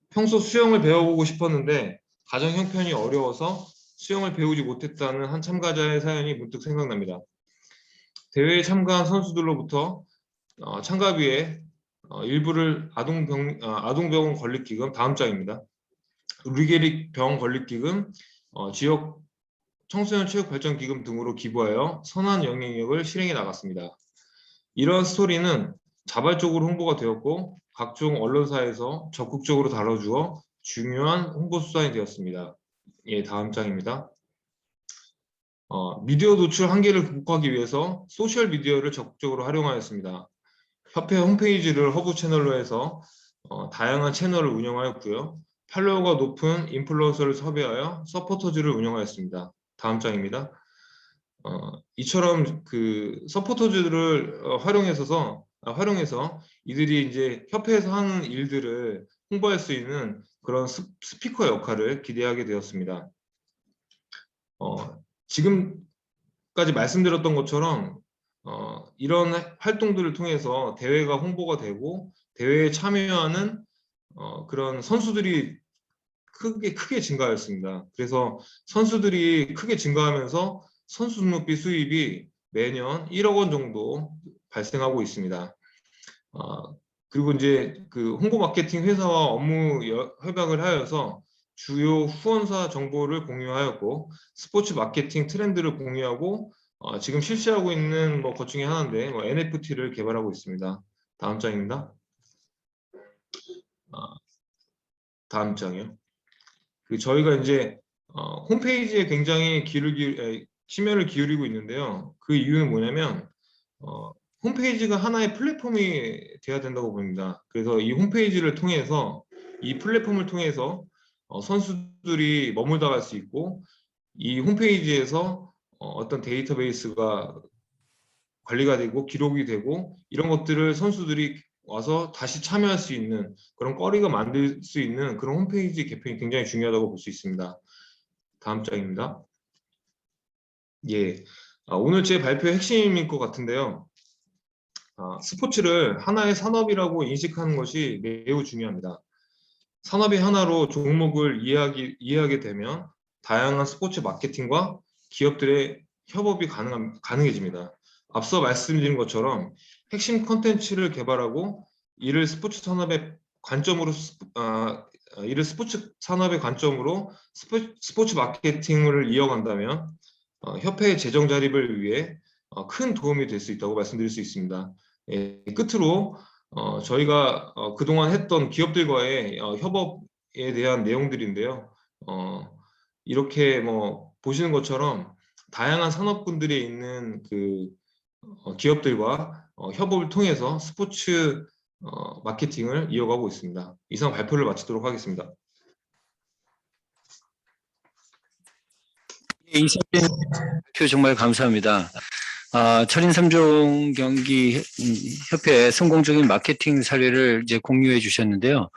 Speaker 10: 평소 수영을 배워보고 싶었는데 가정 형편이 어려워서 수영을 배우지 못했다는 한 참가자의 사연이 문득 생각납니다. 대회에 참가한 선수들로부터 참가비에 일부를 아동병원 건립기금, 다음 장입니다. 루게릭 병원 건립기금, 지역 청소년 체육발전기금 등으로 기부하여 선한 영향력을 실행해 나갔습니다. 이러한 스토리는 자발적으로 홍보가 되었고 각종 언론사에서 적극적으로 다뤄주어 중요한 홍보 수단이 되었습니다. 예, 다음 장입니다. 미디어 노출 한계를 극복하기 위해서 소셜 미디어를 적극적으로 활용하였습니다. 협회 홈페이지를 허브 채널로 해서 다양한 채널을 운영하였고요. 팔로워가 높은 인플루언서를 섭외하여 서포터즈를 운영하였습니다. 다음 장입니다. 이처럼 그 서포터즈를 활용해서 이들이 이제 협회에서 하는 일들을 홍보할 수 있는 그런 스피커 역할을 기대하게 되었습니다. 지금까지 말씀드렸던 것처럼 이런 활동들을 통해서 대회가 홍보가 되고 대회에 참여하는 그런 선수들이 크게 증가했습니다. 그래서 선수들이 크게 증가하면서 선수 등록비 수입이 매년 1억 원 정도 발생하고 있습니다. 그리고 이제 그 홍보 마케팅 회사와 업무 협약을 하여서 주요 후원사 정보를 공유하였고 스포츠 마케팅 트렌드를 공유하고 지금 실시하고 있는 것 중에 하나인데 NFT를 개발하고 있습니다. 다음 장입니다. 다음 장이요. 저희가 이제 홈페이지에 굉장히 심혈을 기울이고 있는데요. 그 이유는 뭐냐면 홈페이지가 하나의 플랫폼이 돼야 된다고 봅니다. 그래서 이 홈페이지를 통해서 이 플랫폼을 통해서 선수들이 머물다 갈 수 있고 이 홈페이지에서 어떤 데이터베이스가 관리가 되고 기록이 되고 이런 것들을 선수들이 와서 다시 참여할 수 있는 그런 거리가 만들 수 있는 그런 홈페이지 개편이 굉장히 중요하다고 볼 수 있습니다. 다음 장입니다. 예, 오늘 제 발표의 핵심일 것 같은데요. 스포츠를 하나의 산업이라고 인식하는 것이 매우 중요합니다. 산업의 하나로 종목을 이해하게 되면 다양한 스포츠 마케팅과 기업들의 협업이 가능해집니다. 앞서 말씀드린 것처럼 핵심 콘텐츠를 개발하고 이를 스포츠 산업의 관점으로 스포츠 마케팅을 이어간다면 협회의 재정 자립을 위해 큰 도움이 될 수 있다고 말씀드릴 수 있습니다. 예, 끝으로 저희가 그동안 했던 기업들과의 협업에 대한 내용들인데요. 이렇게 보시는 것처럼 다양한 산업군들에 있는 그 기업들과 협업을 통해서 스포츠 마케팅을 이어가고 있습니다. 이상 발표를 마치도록 하겠습니다.
Speaker 7: 이사진 발표 정말 감사합니다. 철인 3종 경기 협회 성공적인 마케팅 사례를 이제 공유해 주셨는데요.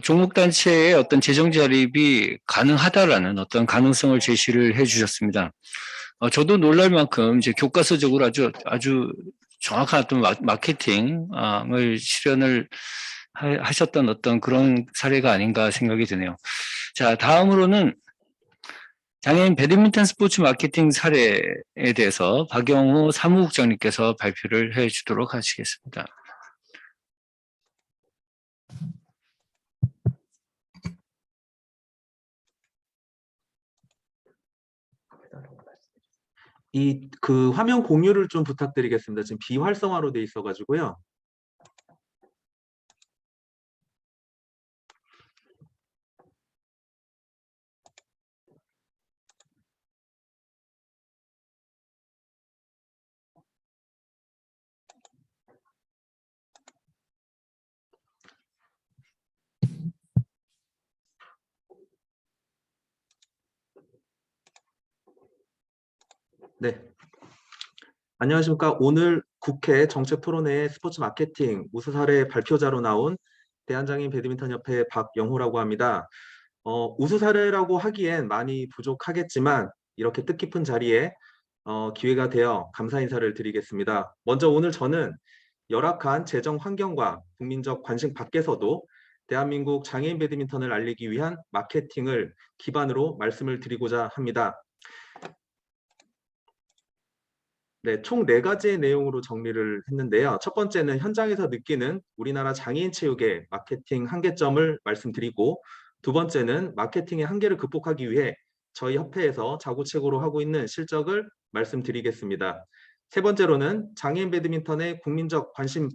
Speaker 7: 종목 단체의 어떤 재정 자립이 가능하다라는 어떤 가능성을 제시를 해 주셨습니다. 저도 놀랄 만큼 이제 교과서적으로 아주 정확한 어떤 마케팅을 실현을 하셨던 어떤 그런 사례가 아닌가 생각이 드네요. 자, 다음으로는 장애인 배드민턴 스포츠 마케팅 사례에 대해서 박영호 사무국장님께서 발표를 해 주도록 하시겠습니다.
Speaker 11: 그 화면 공유를 좀 부탁드리겠습니다. 지금 비활성화로 돼 있어가지고요. 네. 안녕하십니까. 오늘 국회 정책토론회 스포츠 마케팅 우수 사례 발표자로 나온 대한장애인 배드민턴협회 박영호라고 합니다. 우수 사례라고 하기엔 많이 부족하겠지만 이렇게 뜻깊은 자리에 기회가 되어 감사 인사를 드리겠습니다. 먼저 오늘 저는 열악한 재정 환경과 국민적 관심 밖에서도 대한민국 장애인 배드민턴을 알리기 위한 마케팅을 기반으로 말씀을 드리고자 합니다. 네, 총 4가지의 내용으로 정리를 했는데요. 첫 번째는 현장에서 느끼는 우리나라 장애인 체육의 마케팅 한계점을 말씀드리고, 두 번째는 마케팅의 한계를 극복하기 위해 저희 협회에서 자구책으로 하고 있는 실적을 말씀드리겠습니다. 세 번째로는 장애인 배드민턴의 국민적 관심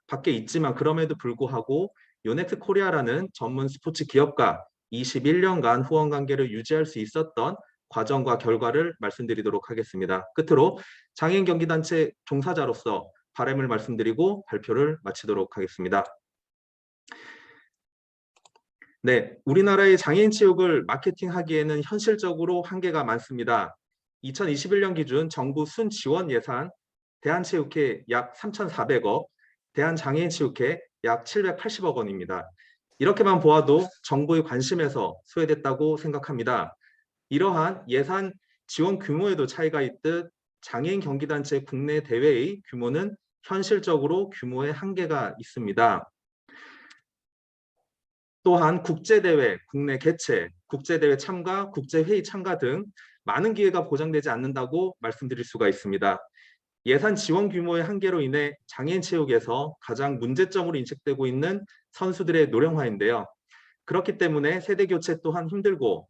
Speaker 11: 밖에 있지만 그럼에도 불구하고 요넥스 코리아라는 전문 스포츠 기업과 21년간 후원 관계를 유지할 수 있었던 과정과 결과를 말씀드리도록 하겠습니다. 끝으로 장애인 경기단체 종사자로서 바람을 말씀드리고 발표를 마치도록 하겠습니다. 네, 우리나라의 장애인 체육을 마케팅하기에는 현실적으로 한계가 많습니다. 2021년 기준 정부 순지원 예산 대한체육회 약 3,400억, 대한장애인체육회 약 780억 원입니다. 이렇게만 보아도 정부의 관심에서 소외됐다고 생각합니다. 이러한 예산 지원 규모에도 차이가 있듯 장애인 경기단체 국내 대회의 규모는 현실적으로 규모의 한계가 있습니다. 또한 국제대회, 국내 개최, 국제대회 참가, 국제회의 참가 등 많은 기회가 보장되지 않는다고 말씀드릴 수가 있습니다. 예산 지원 규모의 한계로 인해 장애인 체육에서 가장 문제점으로 인식되고 있는 선수들의 노령화인데요. 그렇기 때문에 세대 교체 또한 힘들고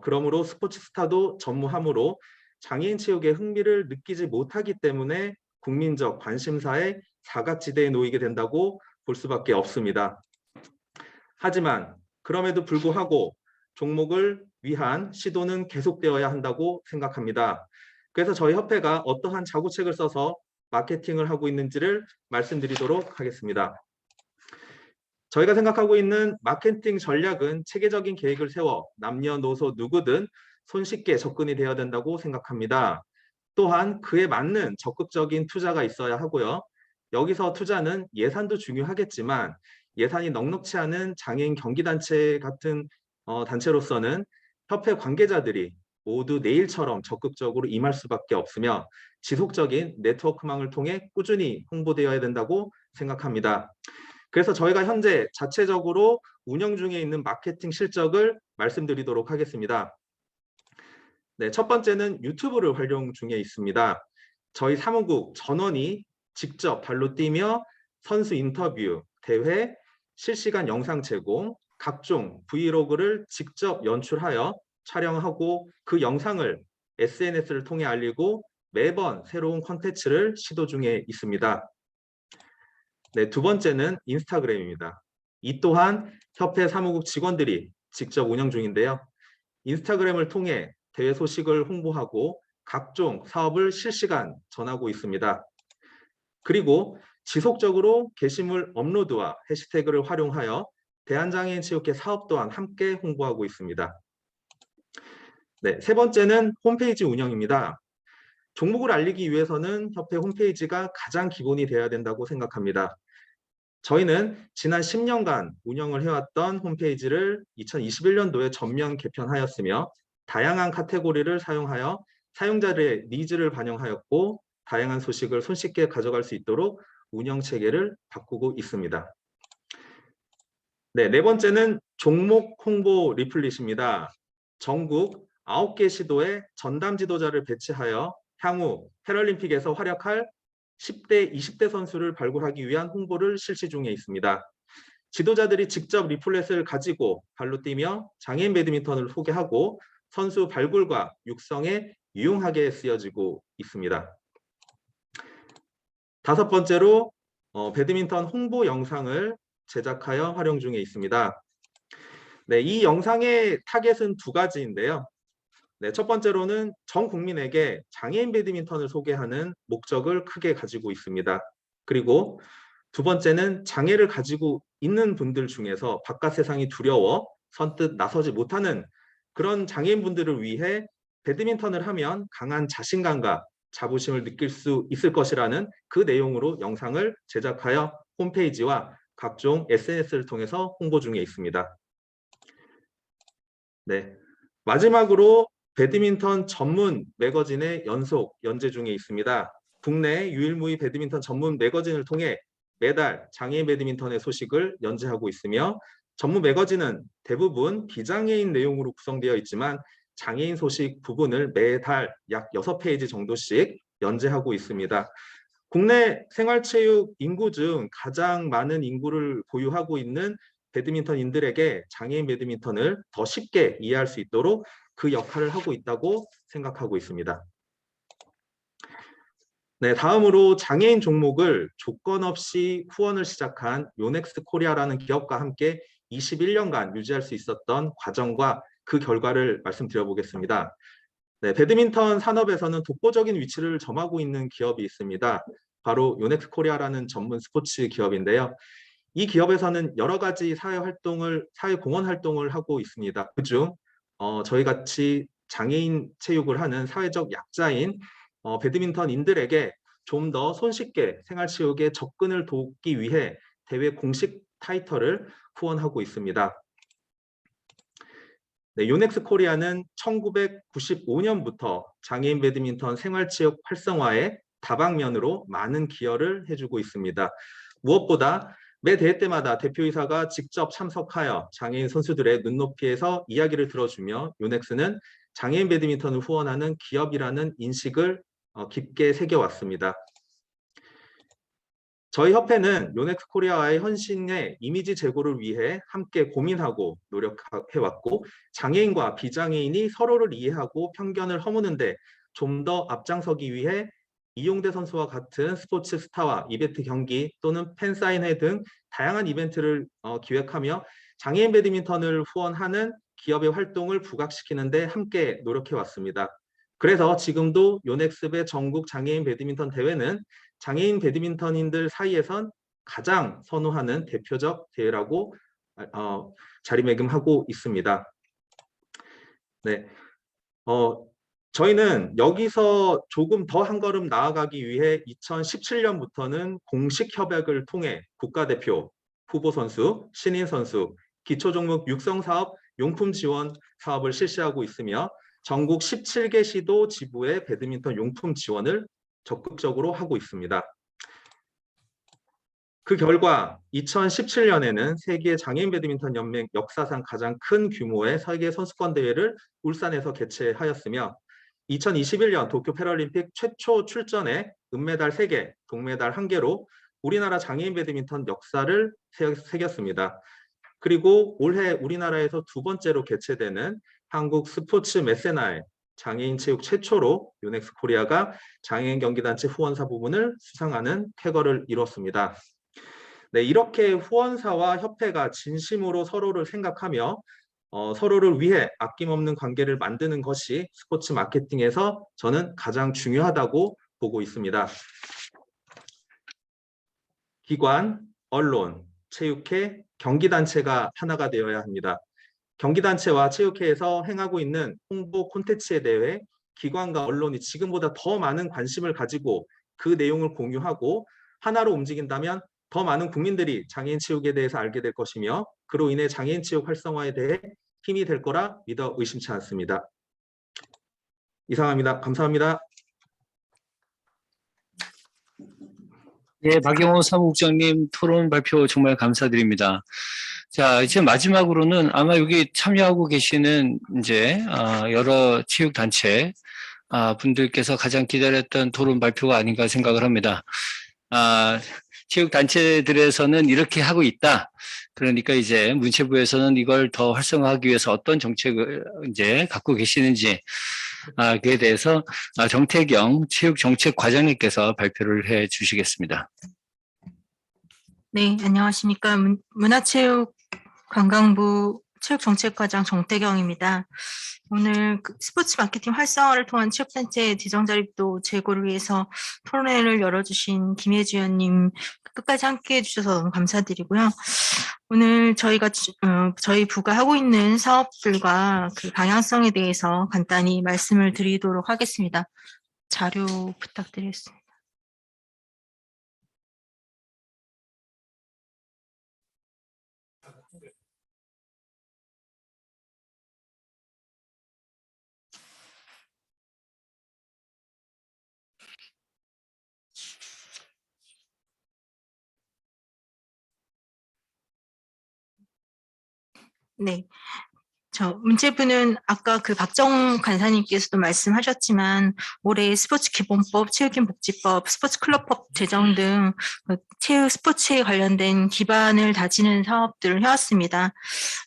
Speaker 11: 그러므로 스포츠 스타도 전무하므로 장애인 체육에 흥미를 느끼지 못하기 때문에 국민적 관심사의 사각지대에 놓이게 된다고 볼 수밖에 없습니다. 하지만 그럼에도 불구하고 종목을 위한 시도는 계속되어야 한다고 생각합니다. 그래서 저희 협회가 어떠한 자구책을 써서 마케팅을 하고 있는지를 말씀드리도록 하겠습니다. 저희가 생각하고 있는 마케팅 전략은 체계적인 계획을 세워 남녀노소 누구든 손쉽게 접근이 되어야 된다고 생각합니다. 또한 그에 맞는 적극적인 투자가 있어야 하고요. 여기서 투자는 예산도 중요하겠지만 예산이 넉넉치 않은 장애인 경기단체 같은 단체로서는 협회 관계자들이 모두 내일처럼 적극적으로 임할 수밖에 없으며 지속적인 네트워크망을 통해 꾸준히 홍보되어야 된다고 생각합니다. 그래서 저희가 현재 자체적으로 운영 중에 있는 마케팅 실적을 말씀드리도록 하겠습니다. 네, 첫 번째는 유튜브를 활용 중에 있습니다. 저희 사무국 전원이 직접 발로 뛰며 선수 인터뷰, 대회, 실시간 영상 제공, 각종 브이로그를 직접 연출하여 촬영하고 그 영상을 SNS를 통해 알리고 매번 새로운 콘텐츠를 시도 중에 있습니다. 네, 두 번째는 인스타그램입니다. 이 또한 협회 사무국 직원들이 직접 운영 중인데요. 인스타그램을 통해 대회 소식을 홍보하고 각종 사업을 실시간 전하고 있습니다. 그리고 지속적으로 게시물 업로드와 해시태그를 활용하여 대한장애인 체육회 사업 또한 함께 홍보하고 있습니다. 네, 세 번째는 홈페이지 운영입니다. 종목을 알리기 위해서는 협회 홈페이지가 가장 기본이 되어야 된다고 생각합니다. 저희는 지난 10년간 운영을 해왔던 홈페이지를 2021년도에 전면 개편하였으며 다양한 카테고리를 사용하여 사용자들의 니즈를 반영하였고 다양한 소식을 손쉽게 가져갈 수 있도록 운영 체계를 바꾸고 있습니다. 네, 네 번째는 종목 홍보 리플릿입니다. 전국 9개 시도에 전담 지도자를 배치하여 향후 패럴림픽에서 활약할 10대, 20대 선수를 발굴하기 위한 홍보를 실시 중에 있습니다. 지도자들이 직접 리플렛을 가지고 발로 뛰며 장애인 배드민턴을 소개하고 선수 발굴과 육성에 유용하게 쓰여지고 있습니다. 다섯 번째로 배드민턴 홍보 영상을 제작하여 활용 중에 있습니다. 네, 이 영상의 타겟은 두 가지인데요. 네, 첫 번째로는 전 국민에게 장애인 배드민턴을 소개하는 목적을 크게 가지고 있습니다. 그리고 두 번째는 장애를 가지고 있는 분들 중에서 바깥 세상이 두려워 선뜻 나서지 못하는 그런 장애인분들을 위해 배드민턴을 하면 강한 자신감과 자부심을 느낄 수 있을 것이라는 그 내용으로 영상을 제작하여 홈페이지와 각종 SNS를 통해서 홍보 중에 있습니다. 네, 마지막으로 배드민턴 전문 매거진의 연속 연재 중에 있습니다. 국내 유일무이 배드민턴 전문 매거진을 통해 매달 장애인 배드민턴의 소식을 연재하고 있으며 전문 매거진은 대부분 비장애인 내용으로 구성되어 있지만 장애인 소식 부분을 매달 약 6페이지 정도씩 연재하고 있습니다. 국내 생활체육 인구 중 가장 많은 인구를 보유하고 있는 배드민턴인들에게 장애인 배드민턴을 더 쉽게 이해할 수 있도록 그 역할을 하고 있다고 생각하고 있습니다. 네, 다음으로 장애인 종목을 조건 없이 후원을 시작한 요넥스 코리아라는 기업과 함께 21년간 유지할 수 있었던 과정과 그 결과를 말씀드려 보겠습니다. 네, 배드민턴 산업에서는 독보적인 위치를 점하고 있는 기업이 있습니다. 바로 요넥스 코리아라는 전문 스포츠 기업인데요. 이 기업에서는 여러 가지 사회 공헌 활동을 하고 있습니다. 그중 저희 같이 장애인 체육을 하는 사회적 약자인 배드민턴인들에게 좀 더 손쉽게 생활체육에 접근을 돕기 위해 대회 공식 타이틀을 후원하고 있습니다. 네, 요넥스 코리아는 1995년부터 장애인 배드민턴 생활체육 활성화에 다방면으로 많은 기여를 해주고 있습니다. 무엇보다 매 대회 때마다 대표이사가 직접 참석하여 장애인 선수들의 눈높이에서 이야기를 들어주며 요넥스는 장애인 배드민턴을 후원하는 기업이라는 인식을 깊게 새겨왔습니다. 저희 협회는 요넥스 코리아와의 헌신의 이미지 제고를 위해 함께 고민하고 노력해왔고 장애인과 비장애인이 서로를 이해하고 편견을 허무는데 좀 더 앞장서기 위해 이용대 선수와 같은 스포츠 스타와 이벤트 경기 또는 팬사인회 등 다양한 이벤트를 기획하며 장애인 배드민턴을 후원하는 기업의 활동을 부각시키는 데 함께 노력해왔습니다. 그래서 지금도 요넥스배 전국 장애인 배드민턴 대회는 장애인 배드민턴인들 사이에선 가장 선호하는 대표적 대회라고 자리매김하고 있습니다. 네, 저희는 여기서 조금 더 한 걸음 나아가기 위해 2017년부터는 공식 협약을 통해 국가대표, 후보 선수, 신인 선수, 기초종목 육성사업, 용품 지원 사업을 실시하고 있으며 전국 17개 시도 지부의 배드민턴 용품 지원을 적극적으로 하고 있습니다. 그 결과 2017년에는 세계 장애인 배드민턴 연맹 역사상 가장 큰 규모의 세계 선수권 대회를 울산에서 개최하였으며 2021년 도쿄 패럴림픽 최초 출전에 은메달 3개, 동메달 1개로 우리나라 장애인 배드민턴 역사를 새겼습니다. 그리고 올해 우리나라에서 두 번째로 개최되는 한국 스포츠 메세나에 장애인 체육 최초로 요넥스 코리아가 장애인 경기단체 후원사 부분을 수상하는 쾌거를 이뤘습니다. 네, 이렇게 후원사와 협회가 진심으로 서로를 생각하며 서로를 위해 아낌없는 관계를 만드는 것이 스포츠 마케팅에서 저는 가장 중요하다고 보고 있습니다. 기관, 언론, 체육회, 경기단체가 하나가 되어야 합니다. 경기단체와 체육회에서 행하고 있는 홍보 콘텐츠에 대해 기관과 언론이 지금보다 더 많은 관심을 가지고 그 내용을 공유하고 하나로 움직인다면 더 많은 국민들이 장애인 체육에 대해서 알게 될 것이며 그로 인해 장애인 체육 활성화에 대해 힘이 될 거라 믿어 의심치 않습니다. 이상입니다. 감사합니다.
Speaker 7: 네, 박영호 사무국장님 토론 발표 정말 감사드립니다. 자, 이제 마지막으로는 아마 여기 참여하고 계시는 이제 여러 체육단체 분들께서 가장 기다렸던 토론 발표가 아닌가 생각을 합니다. 체육단체들에서는 이렇게 하고 있다. 그러니까 이제 문체부에서는 이걸 더 활성화하기 위해서 어떤 정책을 이제 갖고 계시는지 그에 대해서 정태경 체육정책과장님께서 발표를 해 주시겠습니다.
Speaker 12: 네, 안녕하십니까. 문화체육관광부 체육정책과장 정태경입니다. 오늘 스포츠 마케팅 활성화를 통한 체육단체 재정자립도 제고를 위해서 토론회를 열어주신 김혜주 의원님 끝까지 함께해 주셔서 너무 감사드리고요. 오늘 저희가 저희 부가 하고 있는 사업들과 그 방향성에 대해서 간단히 말씀을 드리도록 하겠습니다. 자료 부탁드리겠습니다. 네. 문체부는 아까 그 박정 간사님께서도 말씀하셨지만 올해 스포츠 기본법, 체육인복지법, 스포츠 클럽법 제정 등 체육 스포츠에 관련된 기반을 다지는 사업들을 해왔습니다.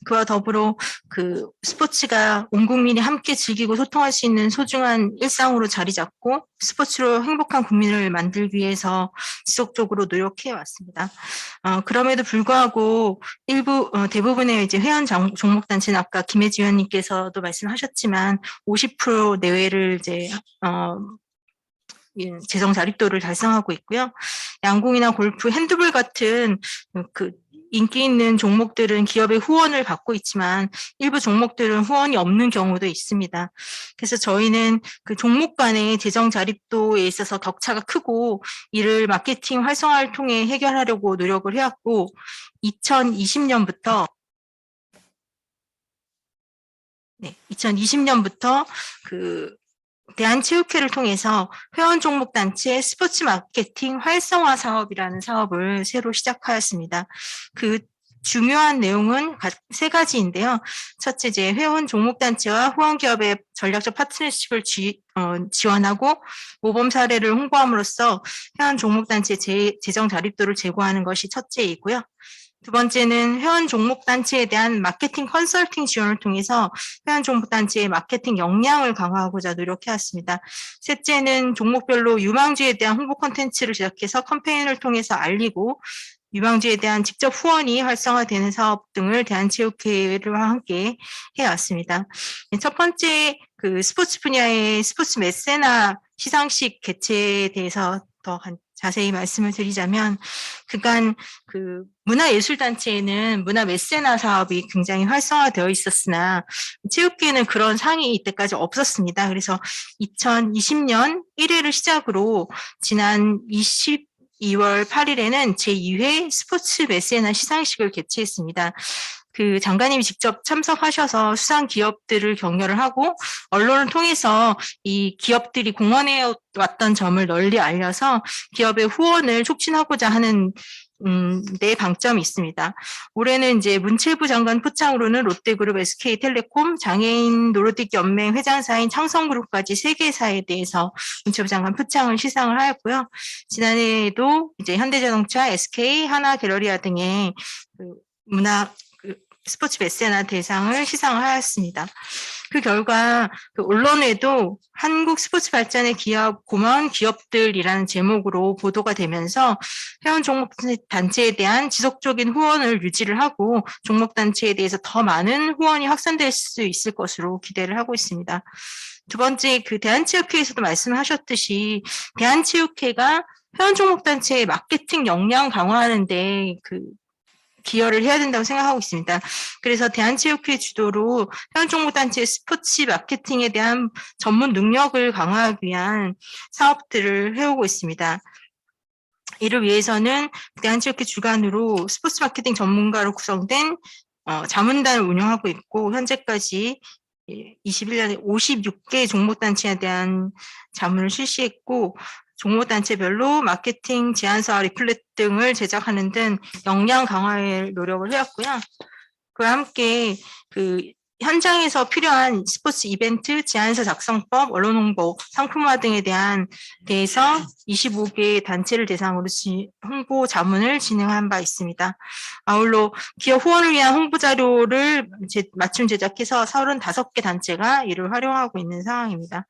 Speaker 12: 그와 더불어 그 스포츠가 온 국민이 함께 즐기고 소통할 수 있는 소중한 일상으로 자리 잡고 스포츠로 행복한 국민을 만들기 위해서 지속적으로 노력해 왔습니다. 그럼에도 불구하고 대부분의 이제 회원 종목단체는 아까 김혜지 위원님께서도 말씀하셨지만 50% 내외를 이제 재정 자립도를 달성하고 있고요. 양궁이나 골프, 핸드볼 같은 그 인기 있는 종목들은 기업의 후원을 받고 있지만 일부 종목들은 후원이 없는 경우도 있습니다. 그래서 저희는 그 종목 간의 재정 자립도에 있어서 격차가 크고 이를 마케팅 활성화를 통해 해결하려고 노력을 해왔고 2020년부터 그 대한체육회를 통해서 회원 종목 단체 스포츠 마케팅 활성화 사업이라는 사업을 새로 시작하였습니다. 그 중요한 내용은 세 가지인데요. 첫째, 이제 회원 종목 단체와 후원 기업의 전략적 파트너십을 지원하고 모범 사례를 홍보함으로써 회원 종목 단체 재정 자립도를 제고하는 것이 첫째이고요. 두 번째는 회원 종목단체에 대한 마케팅 컨설팅 지원을 통해서 회원 종목단체의 마케팅 역량을 강화하고자 노력해왔습니다. 셋째는 종목별로 유망주에 대한 홍보 콘텐츠를 제작해서 캠페인을 통해서 알리고 유망주에 대한 직접 후원이 활성화되는 사업 등을 대한체육회와 함께 해왔습니다. 첫 번째, 그 스포츠 분야의 스포츠 메세나 시상식 개최에 대해서 더 자세히 말씀을 드리자면 그간 그 문화예술단체에는 문화 메세나 사업이 굉장히 활성화되어 있었으나 체육계는 그런 상이 이때까지 없었습니다. 그래서 2020년 1회를 시작으로 지난 22월 8일에는 제2회 스포츠 메세나 시상식을 개최했습니다. 그 장관님이 직접 참석하셔서 수상 기업들을 격려를 하고 언론을 통해서 이 기업들이 공헌해 왔던 점을 널리 알려서 기업의 후원을 촉진하고자 하는 네 방점이 있습니다. 올해는 이제 문체부 장관 포창으로는 롯데그룹, SK텔레콤, 장애인 노르딕 연맹 회장사인 창성그룹까지 3개사에 대해서 문체부 장관 포창을 시상을 하였고요. 지난해에도 이제 현대자동차, SK, 하나갤러리아 등의 스포츠 메세나 대상을 시상하였습니다. 그 결과 그 언론에도 한국 스포츠 발전에 기여한 고마운 기업들이라는 제목으로 보도가 되면서 회원 종목단체에 대한 지속적인 후원을 유지를 하고 종목단체에 대해서 더 많은 후원이 확산될 수 있을 것으로 기대를 하고 있습니다. 두 번째, 그 대한체육회에서도 말씀하셨듯이 대한체육회가 회원 종목단체의 마케팅 역량 강화하는 데 기여를 해야 된다고 생각하고 있습니다. 그래서 대한체육회 주도로 회원종목단체 스포츠 마케팅에 대한 전문 능력을 강화하기 위한 사업들을 해오고 있습니다. 이를 위해서는 대한체육회 주관으로 스포츠 마케팅 전문가로 구성된 자문단을 운영하고 있고 현재까지 21년에 56개 종목단체에 대한 자문을 실시했고 종목단체별로 마케팅 제안서 리플렛 등을 제작하는 등 역량 강화에 노력을 해왔고요. 그와 함께 그 현장에서 필요한 스포츠 이벤트, 제안서 작성법, 언론 홍보, 상품화 등에 대해서 25개 단체를 대상으로 홍보 자문을 진행한 바 있습니다. 아울러 기업 후원을 위한 홍보 자료를 맞춤 제작해서 35개 단체가 이를 활용하고 있는 상황입니다.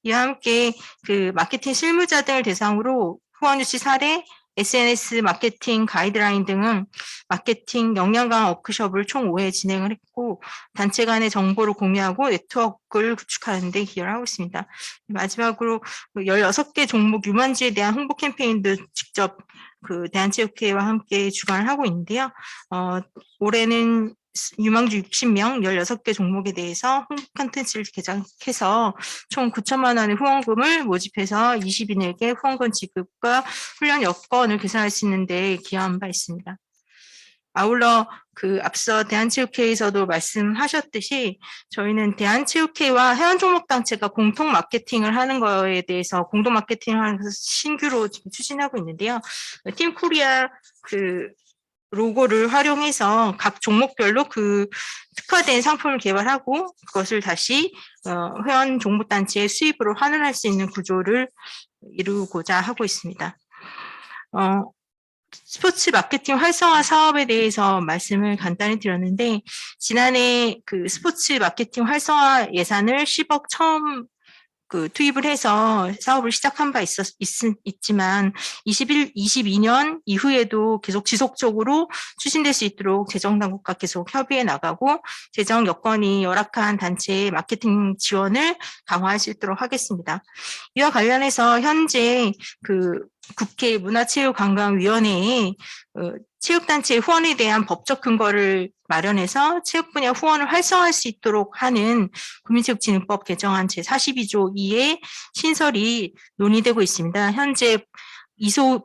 Speaker 12: 이와 함께 그 마케팅 실무자 등을 대상으로 후원 유치 사례, SNS 마케팅 가이드라인 등은 마케팅 역량 강화 워크숍을 총 5회 진행을 했고 단체 간의 정보를 공유하고 네트워크를 구축하는 데 기여를 하고 있습니다. 마지막으로 16개 종목 유망주에 대한 홍보 캠페인도 직접 그 대한체육회와 함께 주관을 하고 있는데요. 올해는 유망주 60명 16개 종목에 대해서 홍보 콘텐츠를 제작해서 총 9천만 원의 후원금을 모집해서 20인에게 후원금 지급과 훈련 여건을 개선할 수 있는 데 기여한 바 있습니다. 아울러 그 앞서 대한체육회에서도 말씀하셨듯이 저희는 대한체육회와 회원종목단체가 공통 마케팅을 하는 거에 대해서 공동 마케팅을 하는 것을 신규로 지금 추진하고 있는데요. 팀 코리아 그 로고를 활용해서 각 종목별로 그 특화된 상품을 개발하고 그것을 다시 회원 종목단체의 수입으로 환원할 수 있는 구조를 이루고자 하고 있습니다. 스포츠 마케팅 활성화 사업에 대해서 말씀을 간단히 드렸는데 지난해 그 스포츠 마케팅 활성화 예산을 10억 처음 그 투입을 해서 사업을 시작한 바 있지만 22년 이후에도 계속 지속적으로 추진될 수 있도록 재정당국과 계속 협의해 나가고 재정 여건이 열악한 단체의 마케팅 지원을 강화할 수 있도록 하겠습니다. 이와 관련해서 현재 그 국회 문화체육관광위원회에 체육단체 후원에 대한 법적 근거를 마련해서 체육 분야 후원을 활성화할 수 있도록 하는 국민체육진흥법 개정안 제42조 2의 신설이 논의되고 있습니다. 현재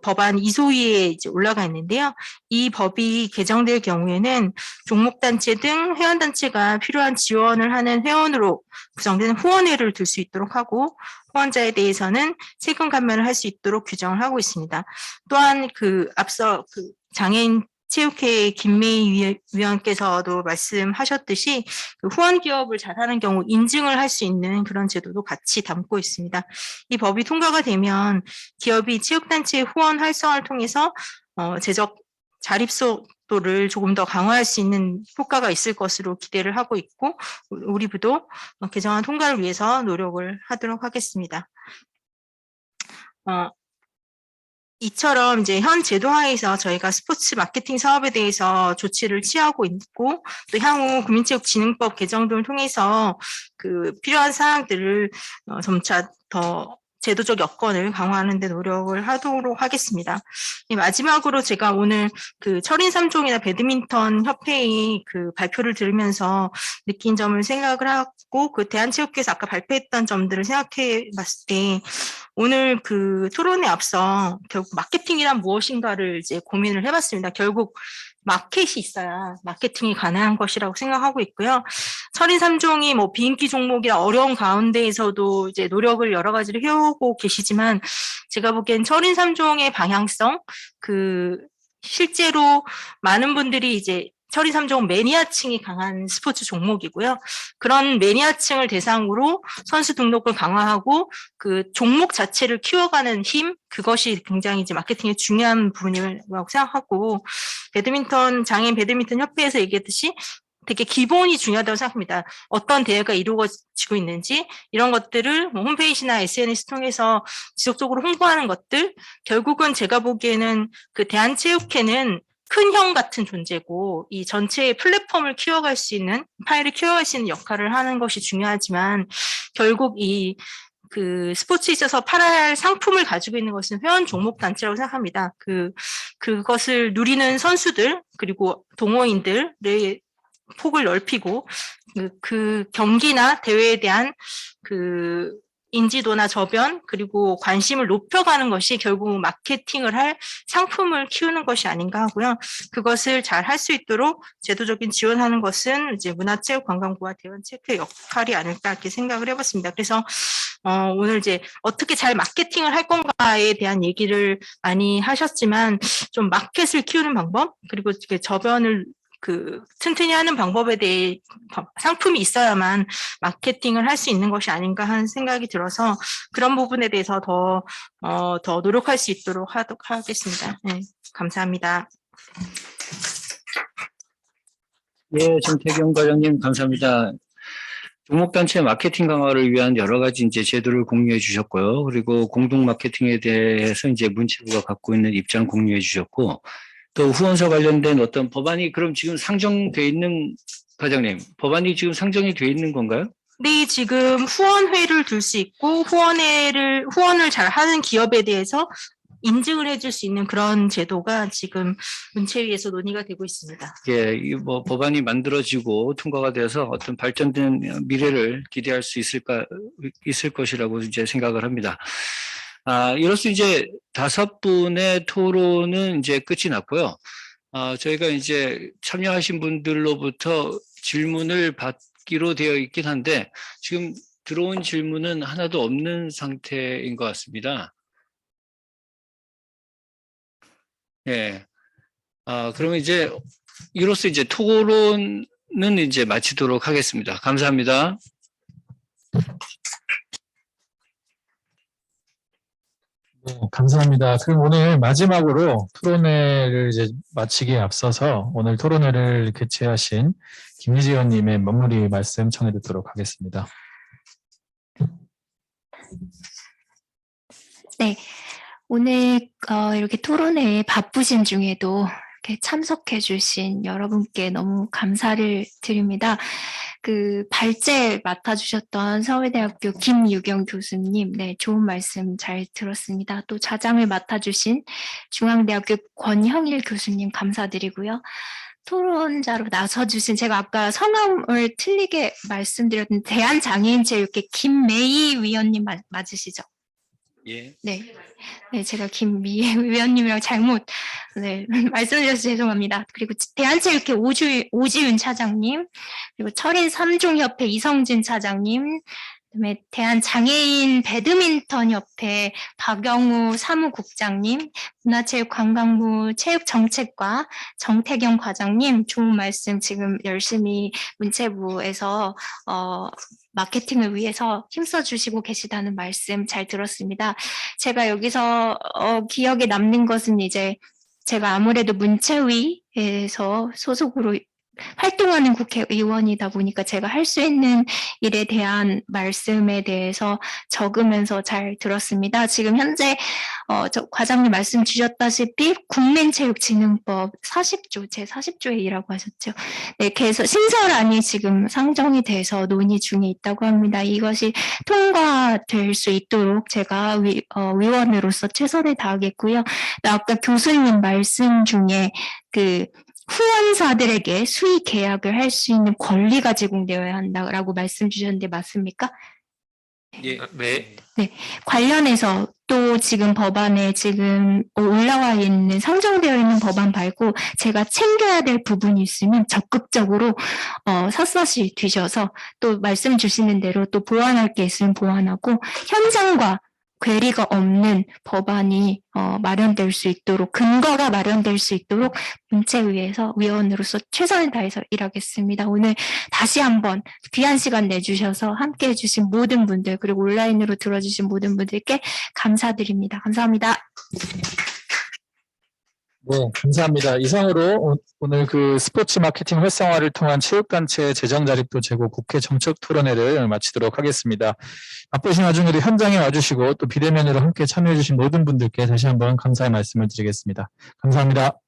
Speaker 12: 법안 이소위에 이제 올라가 있는데요. 이 법이 개정될 경우에는 종목단체 등 회원단체가 필요한 지원을 하는 회원으로 구성된 후원회를 둘 수 있도록 하고 후원자에 대해서는 세금 감면을 할 수 있도록 규정을 하고 있습니다. 또한 그 앞서 그 장애인 체육회 김매희 위원께서도 말씀하셨듯이 그 후원 기업을 잘하는 경우 인증을 할 수 있는 그런 제도도 같이 담고 있습니다. 이 법이 통과가 되면 기업이 체육단체 후원 활성화를 통해서 재적 자립도를 조금 더 강화할 수 있는 효과가 있을 것으로 기대를 하고 있고 우리 부도 개정안 통과를 위해서 노력을 하도록 하겠습니다. 이처럼 이제 현 제도하에서 저희가 스포츠 마케팅 사업에 대해서 조치를 취하고 있고 또 향후 국민체육진흥법 개정 등을 통해서 그 필요한 사항들을 점차 더 제도적 여건을 강화하는 데 노력을 하도록 하겠습니다. 마지막으로 제가 오늘 그 철인 3종이나 배드민턴 협회의 그 발표를 들으면서 느낀 점을 생각을 하고 그 대한체육회에서 아까 발표했던 점들을 생각해 봤을 때 오늘 그 토론에 앞서 결국 마케팅이란 무엇인가를 이제 고민을 해봤습니다. 결국 마켓이 있어야 마케팅이 가능한 것이라고 생각하고 있고요. 철인 3종이 뭐 비인기 종목이라 어려운 가운데에서도 이제 노력을 여러 가지를 해오고 계시지만 제가 보기엔 철인 3종의 방향성, 그 실제로 많은 분들이 이제 철인 3종은 매니아층이 강한 스포츠 종목이고요. 그런 매니아층을 대상으로 선수 등록을 강화하고 그 종목 자체를 키워가는 힘, 그것이 굉장히 이제 마케팅의 중요한 부분이라고 생각하고 배드민턴, 장애인 배드민턴 협회에서 얘기했듯이 되게 기본이 중요하다고 생각합니다. 어떤 대회가 이루어지고 있는지 이런 것들을 뭐 홈페이지나 SNS 통해서 지속적으로 홍보하는 것들, 결국은 제가 보기에는 그 대한체육회는 큰 형 같은 존재고 이 전체의 플랫폼을 키워갈 수 있는, 파일을 키워갈 수 있는 역할을 하는 것이 중요하지만 결국 이 그 스포츠에 있어서 팔아야 할 상품을 가지고 있는 것은 회원 종목 단체라고 생각합니다. 그것을 누리는 선수들 그리고 동호인들의 폭을 넓히고 그 경기나 대회에 대한 그 인지도나 저변 그리고 관심을 높여가는 것이 결국 마케팅을 할 상품을 키우는 것이 아닌가 하고요. 그것을 잘 할 수 있도록 제도적인 지원하는 것은 이제 문화체육관광부와 대한체육회 역할이 아닐까 이렇게 생각을 해봤습니다. 그래서 오늘 이제 어떻게 잘 마케팅을 할 건가에 대한 얘기를 많이 하셨지만 좀 마켓을 키우는 방법 그리고 이렇게 저변을 그 튼튼히 하는 방법에 대해 상품이 있어야만 마케팅을 할 수 있는 것이 아닌가 하는 생각이 들어서 그런 부분에 대해서 더 노력할 수 있도록 하겠습니다. 네, 감사합니다.
Speaker 7: 예, 정태경 과장님 감사합니다. 종목단체 마케팅 강화를 위한 여러 가지 이제 제도를 공유해 주셨고요. 그리고 공동 마케팅에 대해서 이제 문체부가 갖고 있는 입장 공유해 주셨고, 또 후원서 관련된 어떤 법안이 그럼 지금 상정돼 있는, 과장님, 법안이 지금 상정이 돼 있는 건가요?
Speaker 12: 네, 지금 후원회를 둘 수 있고 후원을 잘 하는 기업에 대해서 인증을 해줄 수 있는 그런 제도가 지금 문체위에서 논의가 되고 있습니다.
Speaker 7: 예, 이 뭐 법안이 만들어지고 통과가 돼서 어떤 발전된 미래를 기대할 수 있을 것이라고 이제 생각을 합니다. 이로써 이제 5분의 토론은 이제 끝이 났고요. 저희가 이제 참여하신 분들로부터 질문을 받기로 되어 있긴 한데 지금 들어온 질문은 하나도 없는 상태인 것 같습니다. 예. 그러면 이제 이로써 이제 토론은 이제 마치도록 하겠습니다. 감사합니다.
Speaker 1: 네, 감사합니다. 그럼 오늘 마지막으로 토론회를 이제 마치기에 앞서서 오늘 토론회를 개최하신 김예지 의원님의 마무리 말씀 청해 듣도록 하겠습니다.
Speaker 3: 네, 오늘 이렇게 토론회에 바쁘신 중에도 이렇게 참석해 주신 여러분께 너무 감사를 드립니다. 그 발제 맡아주셨던 서울대학교 김유경 교수님, 네, 좋은 말씀 잘 들었습니다. 또 자장을 맡아주신 중앙대학교 권형일 교수님 감사드리고요. 토론자로 나서주신, 제가 아까 성함을 틀리게 말씀드렸는데 대한장애인체육회 김매희 위원님 맞으시죠?
Speaker 7: 예.
Speaker 3: 네. 네, 제가 김미애 위원님이랑 잘못 말씀드려서 죄송합니다. 그리고 대한체육회 오지윤 차장님, 그리고 철인 3종협회 이성진 차장님, 그다음에 대한장애인 배드민턴협회 박영우 사무국장님, 문화체육관광부 체육정책과 정태경 과장님, 좋은 말씀 지금 열심히 문체부에서 마케팅을 위해서 힘써주시고 계시다는 말씀 잘 들었습니다. 제가 여기서 기억에 남는 것은 이제 제가 아무래도 문체위에서 소속으로 활동하는 국회의원이다 보니까 제가 할 수 있는 일에 대한 말씀에 대해서 적으면서 잘 들었습니다. 지금 현재 저 과장님 말씀 주셨다시피 국민체육진흥법 40조, 제40조에 1라고 하셨죠. 네, 그래서 신설안이 지금 상정이 돼서 논의 중에 있다고 합니다. 이것이 통과될 수 있도록 제가 위원으로서 최선을 다하겠고요. 아까 교수님 말씀 중에 그 후원사들에게 수의 계약을 할 수 있는 권리가 제공되어야 한다라고 말씀 주셨는데 맞습니까?
Speaker 6: 예, 네.
Speaker 3: 네, 관련해서 또 지금 법안에 지금 올라와 있는 상정되어 있는 법안 말고 제가 챙겨야 될 부분이 있으면 적극적으로 샅샅이 뒤져서 또 말씀 주시는 대로 또 보완할 게 있으면 보완하고 현장과 괴리가 없는 법안이 마련될 수 있도록, 근거가 마련될 수 있도록 문체위에서 위원으로서 최선을 다해서 일하겠습니다. 오늘 다시 한번 귀한 시간 내주셔서 함께 해주신 모든 분들, 그리고 온라인으로 들어주신 모든 분들께 감사드립니다. 감사합니다.
Speaker 1: 네, 감사합니다. 이상으로 오늘 그 스포츠 마케팅 활성화를 통한 체육단체 재정 자립도 제고 국회 정책 토론회를 마치도록 하겠습니다. 바쁘신 와중에도 현장에 와주시고 또 비대면으로 함께 참여해주신 모든 분들께 다시 한번 감사의 말씀을 드리겠습니다. 감사합니다.